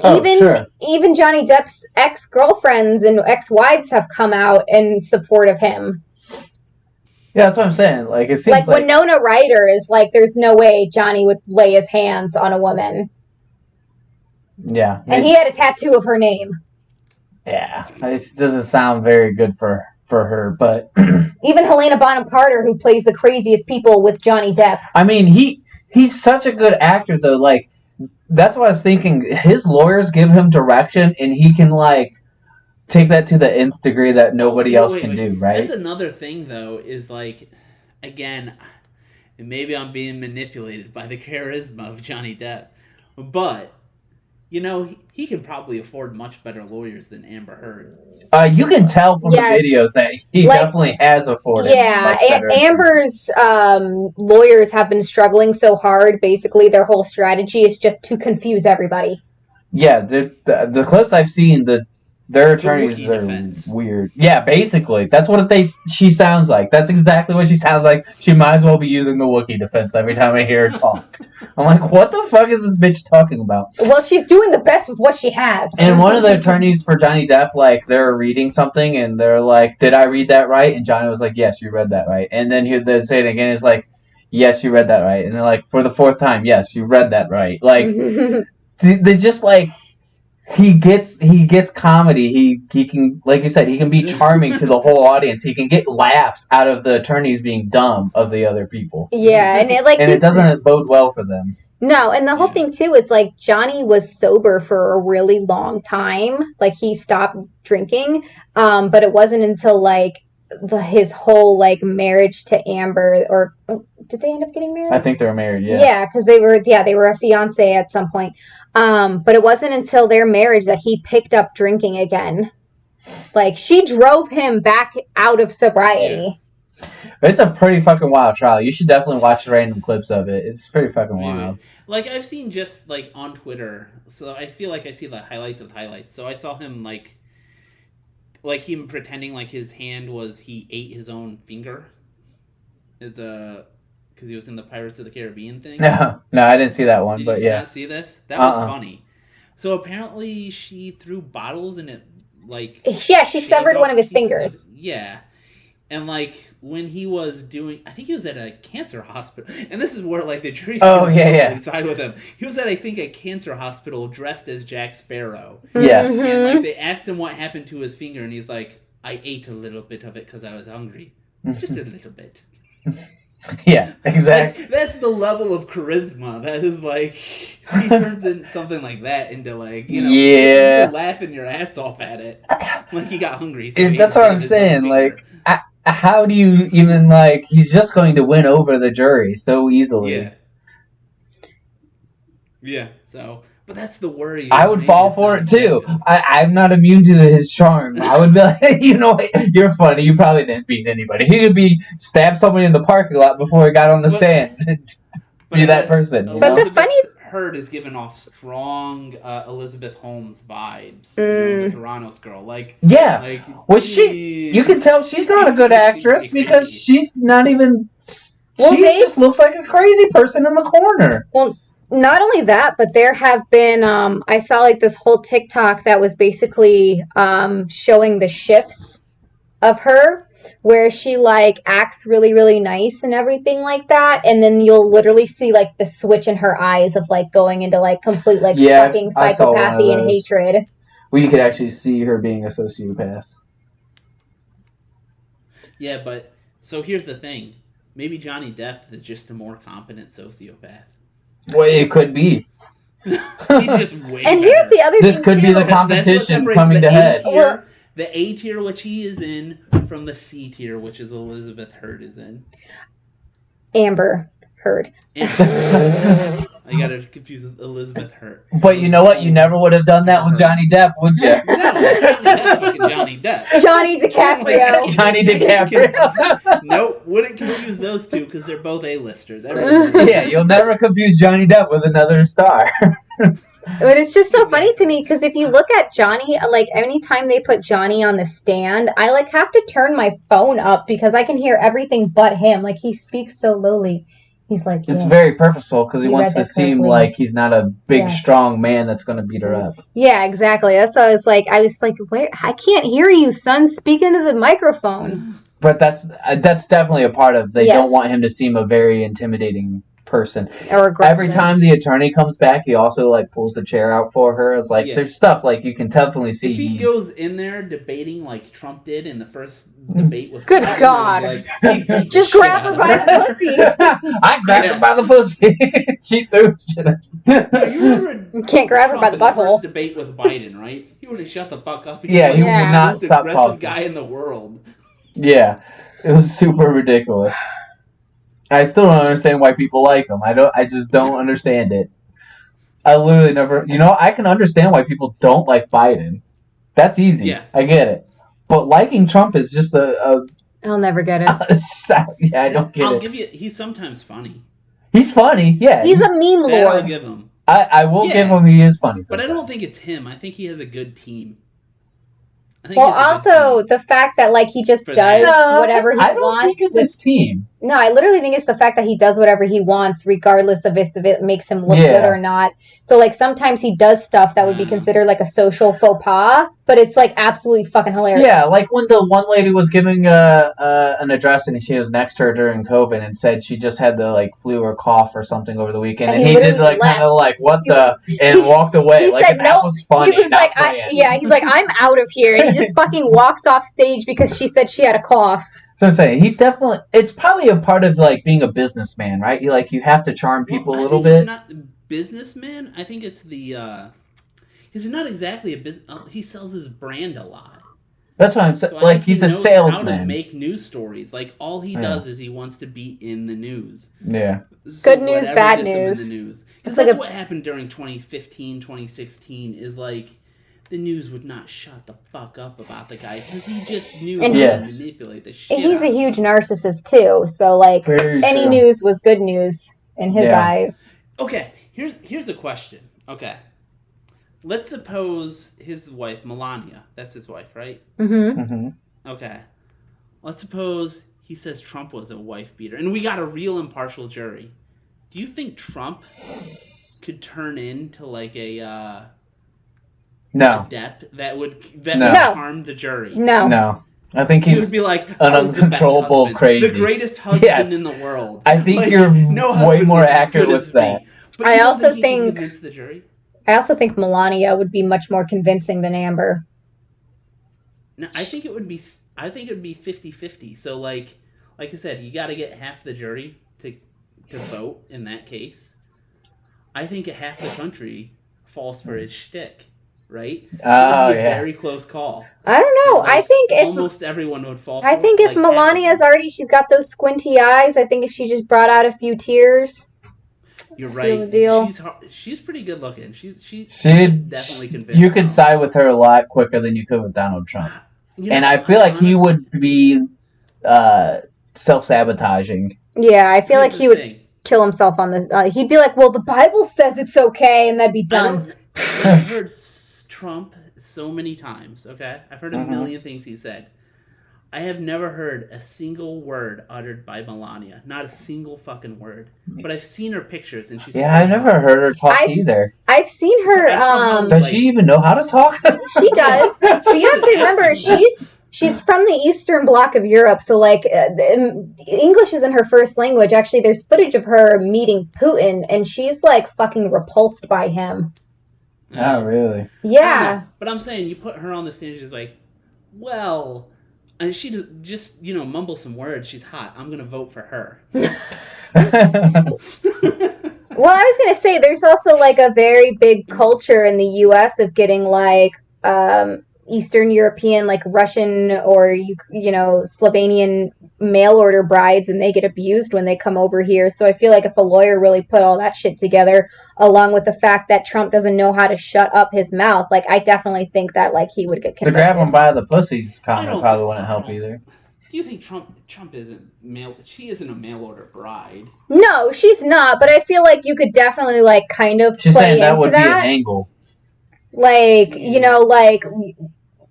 Even Johnny Depp's ex-girlfriends and ex-wives have come out in support of him. Yeah, that's what I'm saying. Like, it seems like Winona Ryder is like, there's no way Johnny would lay his hands on a woman. Yeah. And he had a tattoo of her name. Yeah. It doesn't sound very good for her, but... Even Helena Bonham Carter, who plays the craziest people with Johnny Depp. I mean, he's such a good actor, though. Like, that's what I was thinking. His lawyers give him direction, and he can, like, take that to the nth degree that nobody else can do, right? That's another thing, though, is, like, again, and maybe I'm being manipulated by the charisma of Johnny Depp, but, you know, he can probably afford much better lawyers than Amber Heard. You can tell from the videos that he definitely has afforded. Yeah, Amber's lawyers have been struggling so hard. Basically, their whole strategy is just to confuse everybody. Yeah, the clips I've seen, their attorneys are weird. Yeah, basically. That's what she sounds like. That's exactly what she sounds like. She might as well be using the Wookiee defense every time I hear her talk. I'm like, what the fuck is this bitch talking about? Well, she's doing the best with what she has. And one of the attorneys for Johnny Depp, like, they're reading something, and they're like, did I read that right? And Johnny was like, yes, you read that right. And then they'd say it again, it's like, yes, you read that right. And they're like, for the fourth time, yes, you read that right. Like, they just, like... He gets comedy. He can, like you said, he can be charming to the whole audience. He can get laughs out of the attorneys being dumb of the other people. Yeah, and it doesn't bode well for them. No, and the whole thing too is like Johnny was sober for a really long time. Like he stopped drinking, but it wasn't until like his whole like marriage to Amber, or did they end up getting married? I think they were married. Yeah. Yeah, because they were a fiance at some point. But it wasn't until their marriage that he picked up drinking again. Like she drove him back out of sobriety. Yeah. It's a pretty fucking wild trial. You should definitely watch random clips of it. It's pretty fucking wild. Like I've seen just like on Twitter, so I feel like I see the highlights of highlights. So I saw him like him pretending like his hand was he ate his own finger. Because he was in the Pirates of the Caribbean thing. No, I didn't see that one. Did you not see this? That was funny. So apparently she threw bottles and it like she severed one of his fingers. Yeah. And, like, when he was doing... I think he was at a cancer hospital. And this is where, like, the jury's side with him. He was at, I think, a cancer hospital dressed as Jack Sparrow. Yes. Mm-hmm. And, like, they asked him what happened to his finger, and he's like, I ate a little bit of it because I was hungry. Just a little bit. Yeah, exactly. Like, that's the level of charisma. That is, like... He turns in something like that into, like, you know... Yeah. You're laughing your ass off at it. Like, he got hungry. So that's what I'm saying. Like... How do you even, like, he's just going to win over the jury so easily. Yeah. Yeah. So, but that's the worry. I would fall for it too. I'm not immune to his charm. I would be like, you know what? You're funny. You probably didn't beat anybody. He could be stab somebody in the parking lot before he got on the stand. Be that person. But the funny Turd is giving off strong Elizabeth Holmes vibes. Mm. The Toronto's girl, yeah. like Was she? You can tell she's not a good actress because she's not even. Well, She just looks like a crazy person in the corner. Well, not only that, but there have been, I saw like this whole TikTok that was basically showing the shifts of her, where she like acts really, really nice and everything like that, and then you'll literally see like the switch in her eyes of like going into like complete like fucking psychopathy and hatred. Well, you could actually see her being a sociopath. Yeah, but so here's the thing. Maybe Johnny Depp is just a more competent sociopath. Well, it could be. He's just way And better. here's the other thing This could be too. the competition coming to head. The A tier, which he is in, from the C tier, which is Elizabeth Heard is in. Amber Heard. I gotta confuse with Elizabeth Heard. But you know what? You never would have done that with Johnny Depp, would you? No, that's fucking Johnny Depp. Johnny DiCaprio. Johnny DiCaprio. Nope, wouldn't confuse those two because they're both A-listers. Everyone. Yeah, you'll never confuse Johnny Depp with another star. But it's just so funny to me because if you look at Johnny, like anytime they put Johnny on the stand, I like have to turn my phone up because I can hear everything but him. Like he speaks so lowly. He's like, It's very purposeful because he wants to seem correctly. like he's not a big, strong man that's going to beat her up. Yeah, exactly. That's why I was like, where? I can't hear you, son. Speak into the microphone. But that's definitely a part of. They Yes. don't want him to seem a very intimidating person. Or aggressive. Every time the attorney comes back, he also like pulls the chair out for her. It's like there's stuff like you can definitely see. If he goes in there debating like Trump did in the first debate with Good Biden, God. like, Just grab her by the pussy. I grabbed her by the pussy. She threw shit at You can't grab her by the Trump in butthole. First debate with Biden, right? He would have shut the fuck up. Yeah, he would Yeah. not Most stop aggressive talking. guy in the world. Yeah, it was super ridiculous. I still don't understand why people like him. I just don't understand it. I literally never. I can understand why people don't like Biden. That's easy. Yeah. I get it. But liking Trump is just I'll never get it. yeah, I don't get I'll it. give you. He's sometimes funny. He's funny. Yeah. He's a meme That I'll lord. give him. I will give him. He is funny. But I Sometimes. don't think it's him. I think he has a good team. I think Well, he has a good also team. the fact that like he just For does that. whatever he I don't wants. think it's with- his team. No, I literally think it's the fact that he does whatever he wants, regardless of if it makes him look Yeah. good or not. So, like, sometimes he does stuff that would be considered like a social faux pas, but it's like absolutely fucking hilarious. Yeah, like when the one lady was giving an address and she was next to her during COVID and said she just had the like flu or cough or something over the weekend, and And he he did like literally kind of left. like what the and walked away. He Like said, that "Nope." was funny. He was not like, planned. he's like, I'm out of here, and he just fucking walks off stage because she said she had a cough. So I'm saying he definitely. It's probably a part of like being a businessman, right? You have to charm people Well, a little I think bit. It's not businessman. I think it's the. He's not exactly a business. He sells his brand a lot. That's why I'm saying. So I Like think he he's a knows How to salesman. make news stories. Like all he does is he wants to be in the news. Yeah. So Good news, whatever bad gets him news. In the news. Because It's like that's a- what happened during 2015, 2016. Is like the news would not shut the fuck up about the guy because he just knew And how Yes. to manipulate the shit. And he's out a of huge it. narcissist too, so like Very any true. news was good news in his Yeah. eyes. Okay, here's a question. Okay, let's suppose his wife Melania. That's his wife, right? Mm-hmm. hmm Okay. Let's suppose he says Trump was a wife beater, and we got a real impartial jury. Do you think Trump could turn into like a No. Depp that would No. harm the jury? No. No. I think He he's. would be like an "I was the best uncontrollable husband, crazy." the greatest husband Yes. in the world. I think Like, you're no way husband more was as accurate good with as that. me. But I you don't also he think- could convince the jury. I also think Melania would be much more convincing than Amber. No, I think it would be 50-50. So like I said, you got to get half the jury to vote in that case. I think half the country falls for his shtick, right? It Oh would be a yeah. very close call. I don't know. Like, I think if almost everyone would fall. I for think it, if like half of Melania's them. already she's got those squinty eyes, I think if she just brought out a few tears. You're Seal the right. deal. She's pretty good looking. She She'd definitely convinced. You could side with her a lot quicker than you could with Donald Trump. And I feel like he would be self-sabotaging. Yeah, I feel like he would kill himself on this. He'd be like, well, the Bible says it's okay, and that'd be done. I've heard Trump so many times, okay? I've heard a million things he said. I have never heard a single word uttered by Melania. Not a single fucking word. But I've seen her pictures, and she's... Yeah, I've never heard her talk either. I've seen her... Does she even know how to talk? She does. But you have to remember, she's from the Eastern Bloc of Europe, so, like, English isn't her first language. Actually, there's footage of her meeting Putin, and she's, like, fucking repulsed by him. Oh, really? Yeah. But I'm saying, you put her on the stage, she's like, well... And she just, mumble some words. She's hot. I'm going to vote for her. Well, I was going to say, there's also, like, a very big culture in the U.S. of getting, like, Eastern European, like, Russian or, Slovenian mail-order brides, and they get abused when they come over here. So I feel like if a lawyer really put all that shit together, along with the fact that Trump doesn't know how to shut up his mouth, like, I definitely think that, like, he would get convicted. To grab him by the pussies comment probably wouldn't help either. Do you think Trump isn't she isn't a mail-order bride? No, she's not, but I feel like you could definitely, like, kind of She's play saying that into would be an angle. Like, like...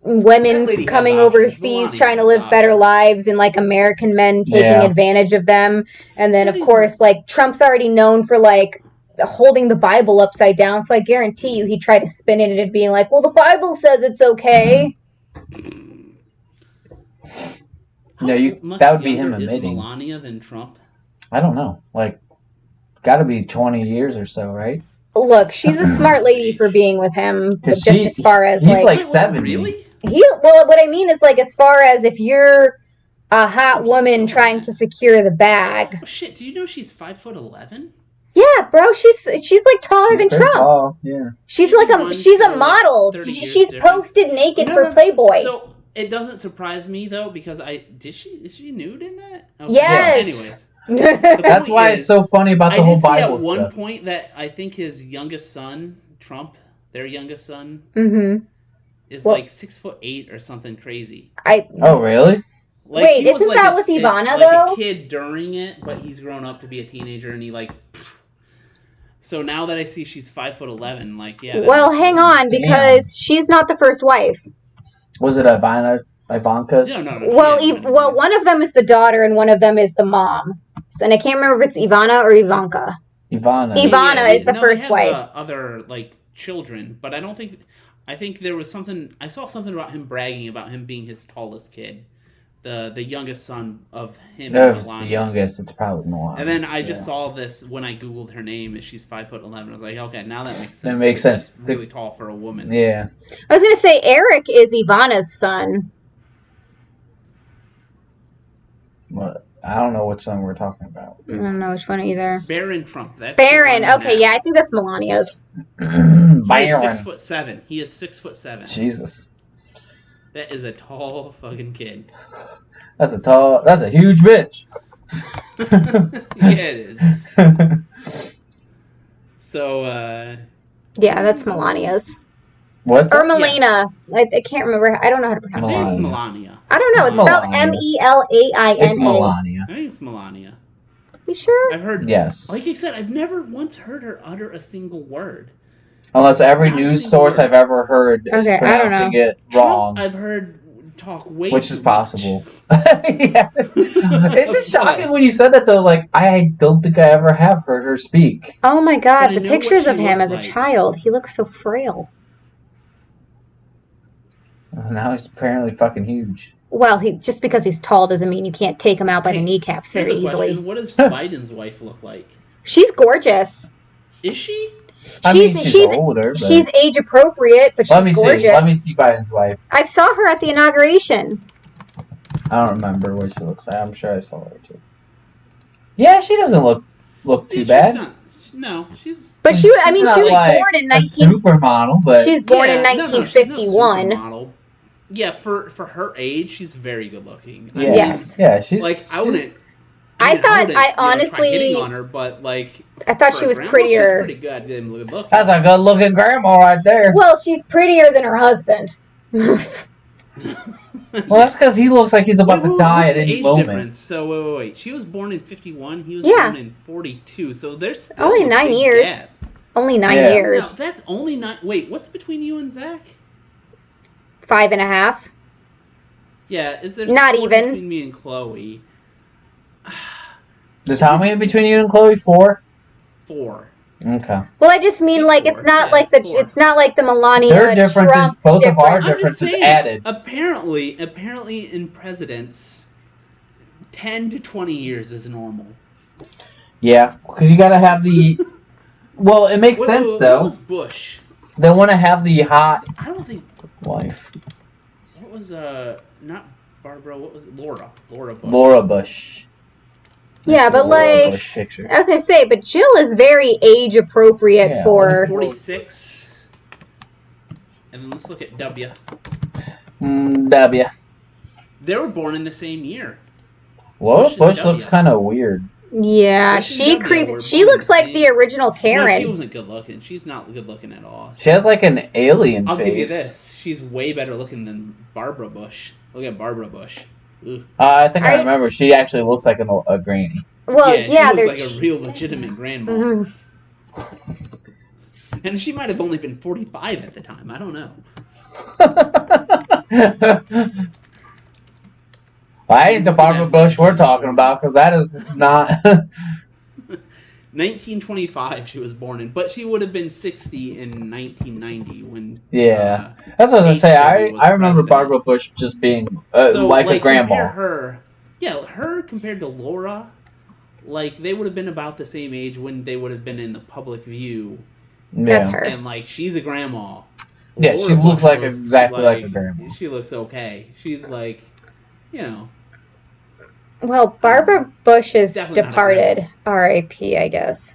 women coming overseas trying to live better lives and like American men taking advantage of them. And then of course like Trump's already known for like holding the Bible upside down, so I guarantee you he'd try to spin it into being like, well, the Bible says it's okay. No, that would be him admitting. Is Melania than Trump? I don't know. Like, gotta be 20 years or so, right? Look, she's a smart lady for being with him, but just as far as he's like 70. Really? Well, what I mean is, like, as far as if you're a hot woman trying to secure the bag. Oh, shit, do you know she's 5'11"? Yeah, bro, she's like taller than Trump. Tall, yeah. She's like she's a model. She's posted naked for Playboy. So it doesn't surprise me though, because is she nude in that? Okay. Yes. Anyways, that's why it's so funny about the whole Bible stuff. I did see at one point that I think his youngest son, Trump, their youngest son. Is like 6'8" or something crazy. Oh, really? Like, wait, isn't that with Ivana though? Like a kid during it, but he's grown up to be a teenager, and he like. So now that I see she's 5'11", like Well, hang on, because she's not the first wife. Was it Ivanka's? No. Well, one of them is the daughter, and one of them is the mom, and I can't remember if it's Ivana or Ivanka. Ivana is the first wife. Other like children, but I don't think. I think there was something... I saw something about him bragging about him being his tallest kid. The youngest son of him and Melania. The youngest, it's probably Melania. And then I just saw this when I Googled her name, and she's 5'11". I was like, okay, now that makes sense. That makes sense. That's really tall for a woman. Yeah. I was going to say, Eric is Ivana's son. What? I don't know which son we're talking about. I don't know which one either. Barron Trump. Barron. Okay, yeah, I think that's Melania's. He is 6'7". He is 6'7". Jesus. That is a tall fucking kid. That's a huge bitch. Yeah, it is. So, yeah, that's Melania's. What? Or Melania. Yeah. I can't remember. I don't know how to pronounce it. I think it's Melania. I don't know. It's spelled Melaina. It's Melania. I think it's Melania. You sure? I've heard. Yes. Like I said, I've never once heard her utter a single word. Unless every news source I've ever heard is pronouncing it wrong. I've heard talk way which too is possible. Yeah. It's just shocking when you said that though. Like, I don't think I ever have heard her speak. Oh my god, the pictures of him as a child. He looks so frail. Now he's apparently fucking huge. Well, just because he's tall doesn't mean you can't take him out by the kneecaps very easily. What does Biden's wife look like? She's gorgeous. Is she? She's older. But... She's age appropriate, but she's gorgeous. Let me see Biden's wife. I saw her at the inauguration. I don't remember what she looks like. I'm sure I saw her too. Yeah, she doesn't look too bad. She's. But she was like born in supermodel, but she's born in 1951. No, yeah, for her age, she's very good looking. Yeah. Yes. Yeah, she's like I wouldn't. I thought wouldn't, I try honestly hitting on her, but like I thought for she a was grandma, prettier. She's pretty goddamn good looking. That's a good looking grandma right there. Well, she's prettier than her husband. Well, that's because he looks like he's about to die at what's the any age moment. difference? So wait. She was born in 51. He was Yeah. born in 42. So there's still Only a 9 big years. gap. Only 9 Yeah. years. No, that's only 9. Wait, what's between you and Zach? 5.5. Yeah, is there Not more even. between me and Chloe? There's how many between you and Chloe? 4? 4. Okay. Well, I just mean like it's not like the 4. it's not like the Melania Their difference Trump is both of our difference. I'm just differences saying, added. Apparently in presidents, 10 to 20 years is normal. Yeah, because you gotta have the. Well, it makes sense What though. was Bush? They want to have the hot I don't think. wife. What was not Barbara? What was it? Laura Bush. Laura Bush. Yeah, but Laura like Bush picture. I was gonna say, but Jill is very age appropriate Yeah, for. 46. And then let's look at W. W. They were born in the same year. Laura Bush and Bush W. looks kind of weird. Yeah, Bush and she W were creeps. She born looks the like same- the original No, Karen. she wasn't good looking. She's not good looking at all. She has like an alien I'll face. give you this. She's way better looking than Barbara Bush. Look at Barbara Bush. Ugh. I think I I- remember. She actually looks like a granny. Well, she yeah, looks they're like a real legitimate grandma. Mhm. And she might have only been 45 at the time. I don't know. Well, I ain't the Barbara Bush we're talking about because that is not. 1925 she was born in, but she would have been 60 in 1990 when. Yeah. That's what I was gonna say. HW was I remember president. Barbara Bush just being So, like a grandma. Compare her, her compared to Laura, like they would have been about the same age when they would have been in the public view, That's Yeah. her. and like she's a grandma. Yeah, she Laura looks Bush like exactly like a grandma. She looks okay. She's like, you know. Well, Barbara Bush is Definitely not a departed. R.I.P. I guess.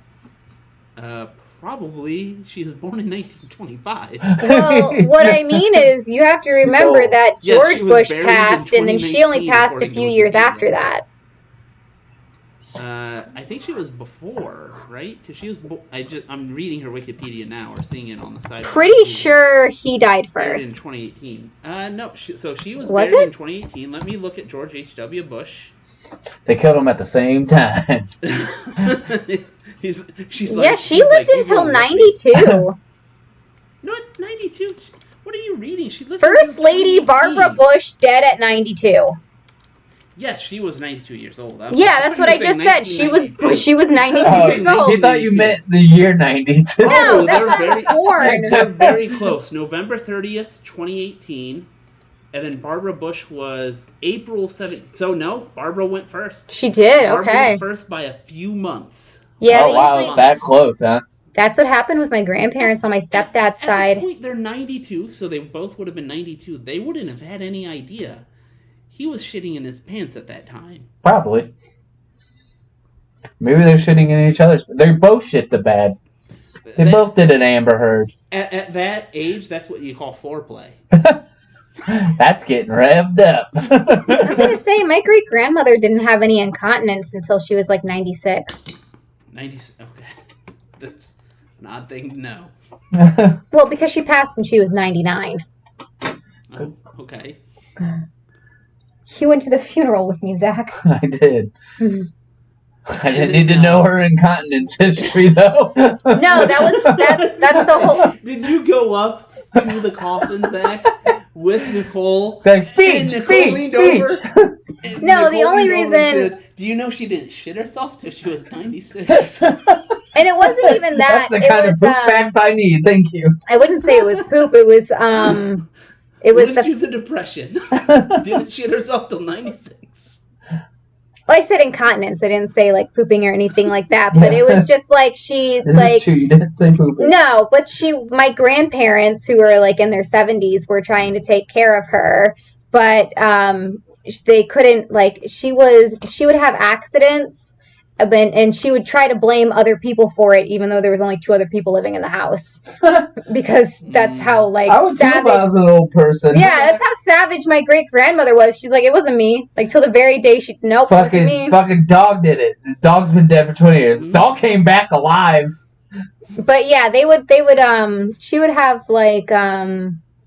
Probably she was born in 1925. Well, what I mean is, you have to remember old. that Yes, George she was Bush buried in passed, and then she only 2019, passed a according to few years Wikipedia. after that. I think she was before, right? Because she was. I'm reading her Wikipedia now, or seeing it on the side. Pretty sure he died Buried in first. 2018. No, so she was Was buried it? in 2018. Let me look at George H.W. Bush. They killed him at the same time. She's like, Yeah, she he's lived like, "You until gonna work me." 92. No, 92. What are you reading? She lived First until Lady 2018. Barbara Bush dead at 92. Yes, she was 92 years old. Yeah, that's what I just said. She was 92 Oh, years old. he thought you meant the year 92. No, that's they're when I very- was born. They're very close. November 30th, 2018. And then Barbara Bush was April 7th. So, no, Barbara went first. She did, Barbara okay. went first by a few months. Yeah, Oh, they wow, usually, it's that close, huh? that's what happened with my grandparents on my stepdad's At side. the point, they're 92, so they both would have been 92. They wouldn't have had any idea. He was shitting in his pants at that time. Probably. Maybe they're shitting in each other's. They both shit the bed. They That- both did an Amber Heard. At that age, that's what you call foreplay. That's getting revved up. I was going to say, my great grandmother didn't have any incontinence until she was like 96. 90. Okay. That's an odd thing to know. Well, because she passed when she was 99. Oh, okay. You went to the funeral with me, Zach. I did. Mhm. I didn't need to know her incontinence history, though. No, that's the whole. Did you go up to the coffin, Zach, with Nicole? Like, And speech, Nicole speech, leaned speech. over, and No, the Nicole only leaned over and reason- said, do you know she didn't shit herself till she was 96? And it wasn't even that. That's the It kind was, of poop facts I need. Thank you. I wouldn't say it was poop. It was Lived the. through the depression. Didn't shit herself till 96. Well, I said incontinence. I didn't say like pooping or anything like that. But it was just like she This like. is true. You didn't say pooping. No, but my grandparents who were like in their 70s were trying to take care of her, but they couldn't, like, she would have accidents And she would try to blame other people for it, even though there was only 2 other people living in the house. Because that's how, like, I would too if I savage... was an old person. Yeah, that's how savage my great-grandmother was. She's like, it wasn't me. Like, till the very day she... Nope, it wasn't me. Fucking dog did it. The dog's been dead for 20 years. Dog came back alive. But yeah, she would have, like,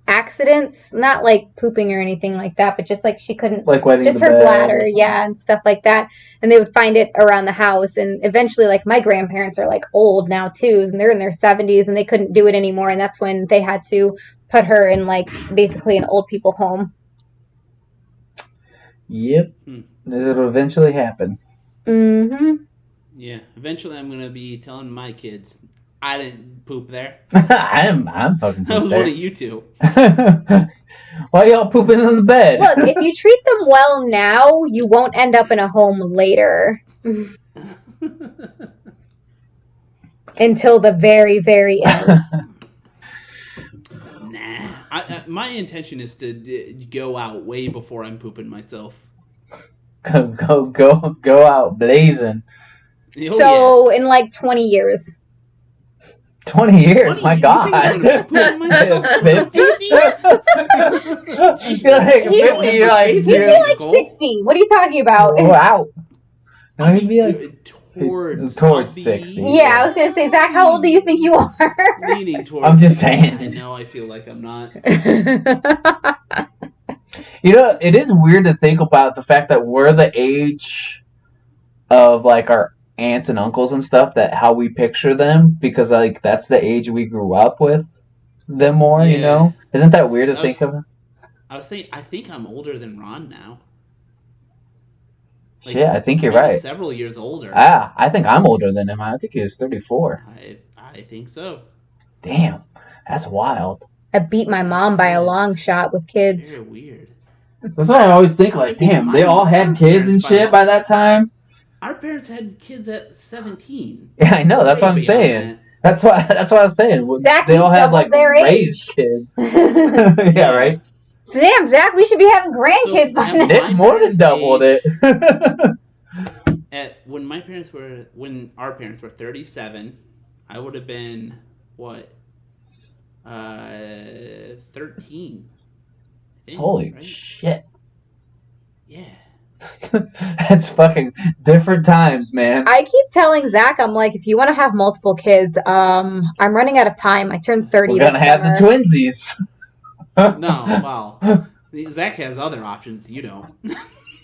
accidents, not like pooping or anything like that, but just like she couldn't, like wetting just the her bed. bladder, yeah, and stuff like that. And they would find it around the house. And eventually, like, my grandparents are like old now too, and they're in their 70s, and they couldn't do it anymore. And that's when they had to put her in, like, basically an old people home. Yep, it'll eventually happen. Yeah, eventually I'm gonna be telling my kids I didn't poop there. I'm fucking That was there. one of you two. Why y'all pooping in the bed? Look, if you treat them well now, you won't end up in a home later. Until the very, very end. Nah. My intention is to go out way before I'm pooping myself. Go out blazing. Oh, so, in like 20 years. 20 years, 20? My You God. think I'm gonna poop myself? 50? You're like 50, you're like, He'd be like 60. What are you talking about? Wow. No, he'd be like towards 60. Yeah, I was gonna say, Zach, how old do you think you are? Leaning towards. I'm just saying. I know. I feel like I'm not. You know, it is weird to think about the fact that we're the age of, like, our aunts and uncles and stuff, that how we picture them, because, like, that's the age we grew up with them more, you know? Isn't that weird to think of? I think I'm older than Ron now. Like, yeah, I think you're right. Several years older. I think I'm older than him. I think he was 34. I think so. Damn, that's wild. I beat my mom by a long shot with kids. Very weird. That's why I always think, like, damn, they all had kids and shit by that time. Our parents had kids at 17. Yeah, I know. That's what I'm saying. That's what I was saying. Zach, they all had, like, their raised age. kids. Yeah, right? Damn, Zach, we should be having grandkids by now. They more than doubled it. When our parents were 37, I would have been, what? 13. Holy right? shit. Yeah. That's fucking different times, man. I keep telling Zach, I'm like, if you want to have multiple kids, I'm running out of time. I turned 30 We're gonna have the twinsies. No, well, Zach has other options. You don't.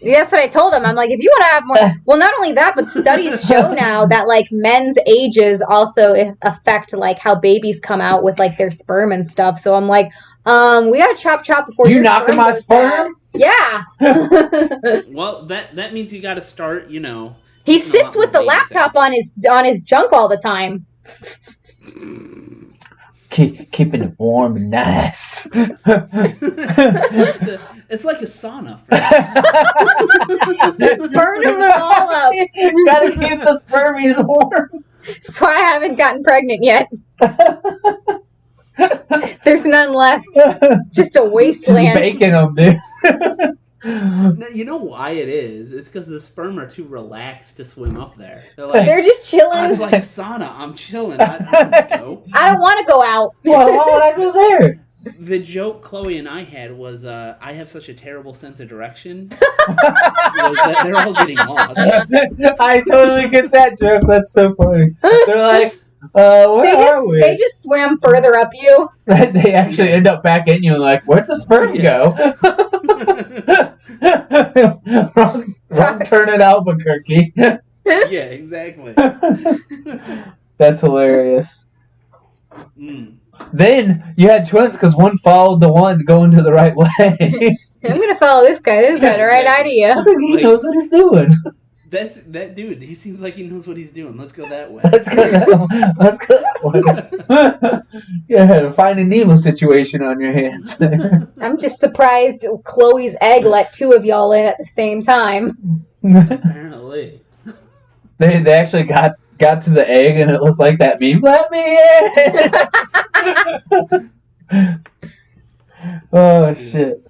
Yeah, that's what I told him. I'm like, if you want to have more... Well, not only that, but studies show now that, like, men's ages also affect, like, how babies come out with, like, their sperm and stuff. So I'm like, we gotta chop before you knocking my sperm? Yeah. Well, that means you gotta start, you know... He sits with the laptop on his junk all the time. Keeping it warm and nice. It's like a sauna. Burning them all up. Gotta keep the spermies warm. That's why I haven't gotten pregnant yet. There's none left. Just a wasteland. Just baking them, dude. No, you know why it is? It's because the sperm are too relaxed to swim up there. They're just chilling. Oh, it's like a sauna. I'm chilling. I don't want to go out. Well, why would I go there? The joke Chloe and I had was, I have such a terrible sense of direction. Was that they're all getting lost. I totally get that joke. That's so funny. They're like, where are we? They just swam further up you. They actually end up back in you and like, where'd the sperm go? wrong turn at Albuquerque. Yeah, exactly. That's hilarious. Mm. Then you had twins because one followed the one going to the right way. I'm gonna follow this guy. This got the right idea. I think he knows what he's doing. That dude. He seems like he knows what he's doing. Let's go that way. Let's go that way. Yeah, Finding Nemo situation on your hands. I'm just surprised Chloe's egg let two of y'all in at the same time. Apparently. They actually got to the egg and it was like that meme. Let me in. Oh shit.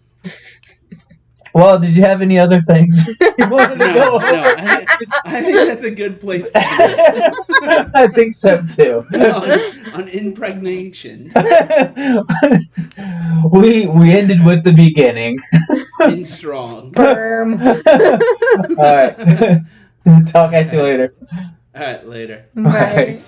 Well, did you have any other things you wanted to go over? I think that's a good place to end I think so too. on impregnation. We ended with the beginning. In strong. Sperm. All right. Talk at you later. All right, later. Bye.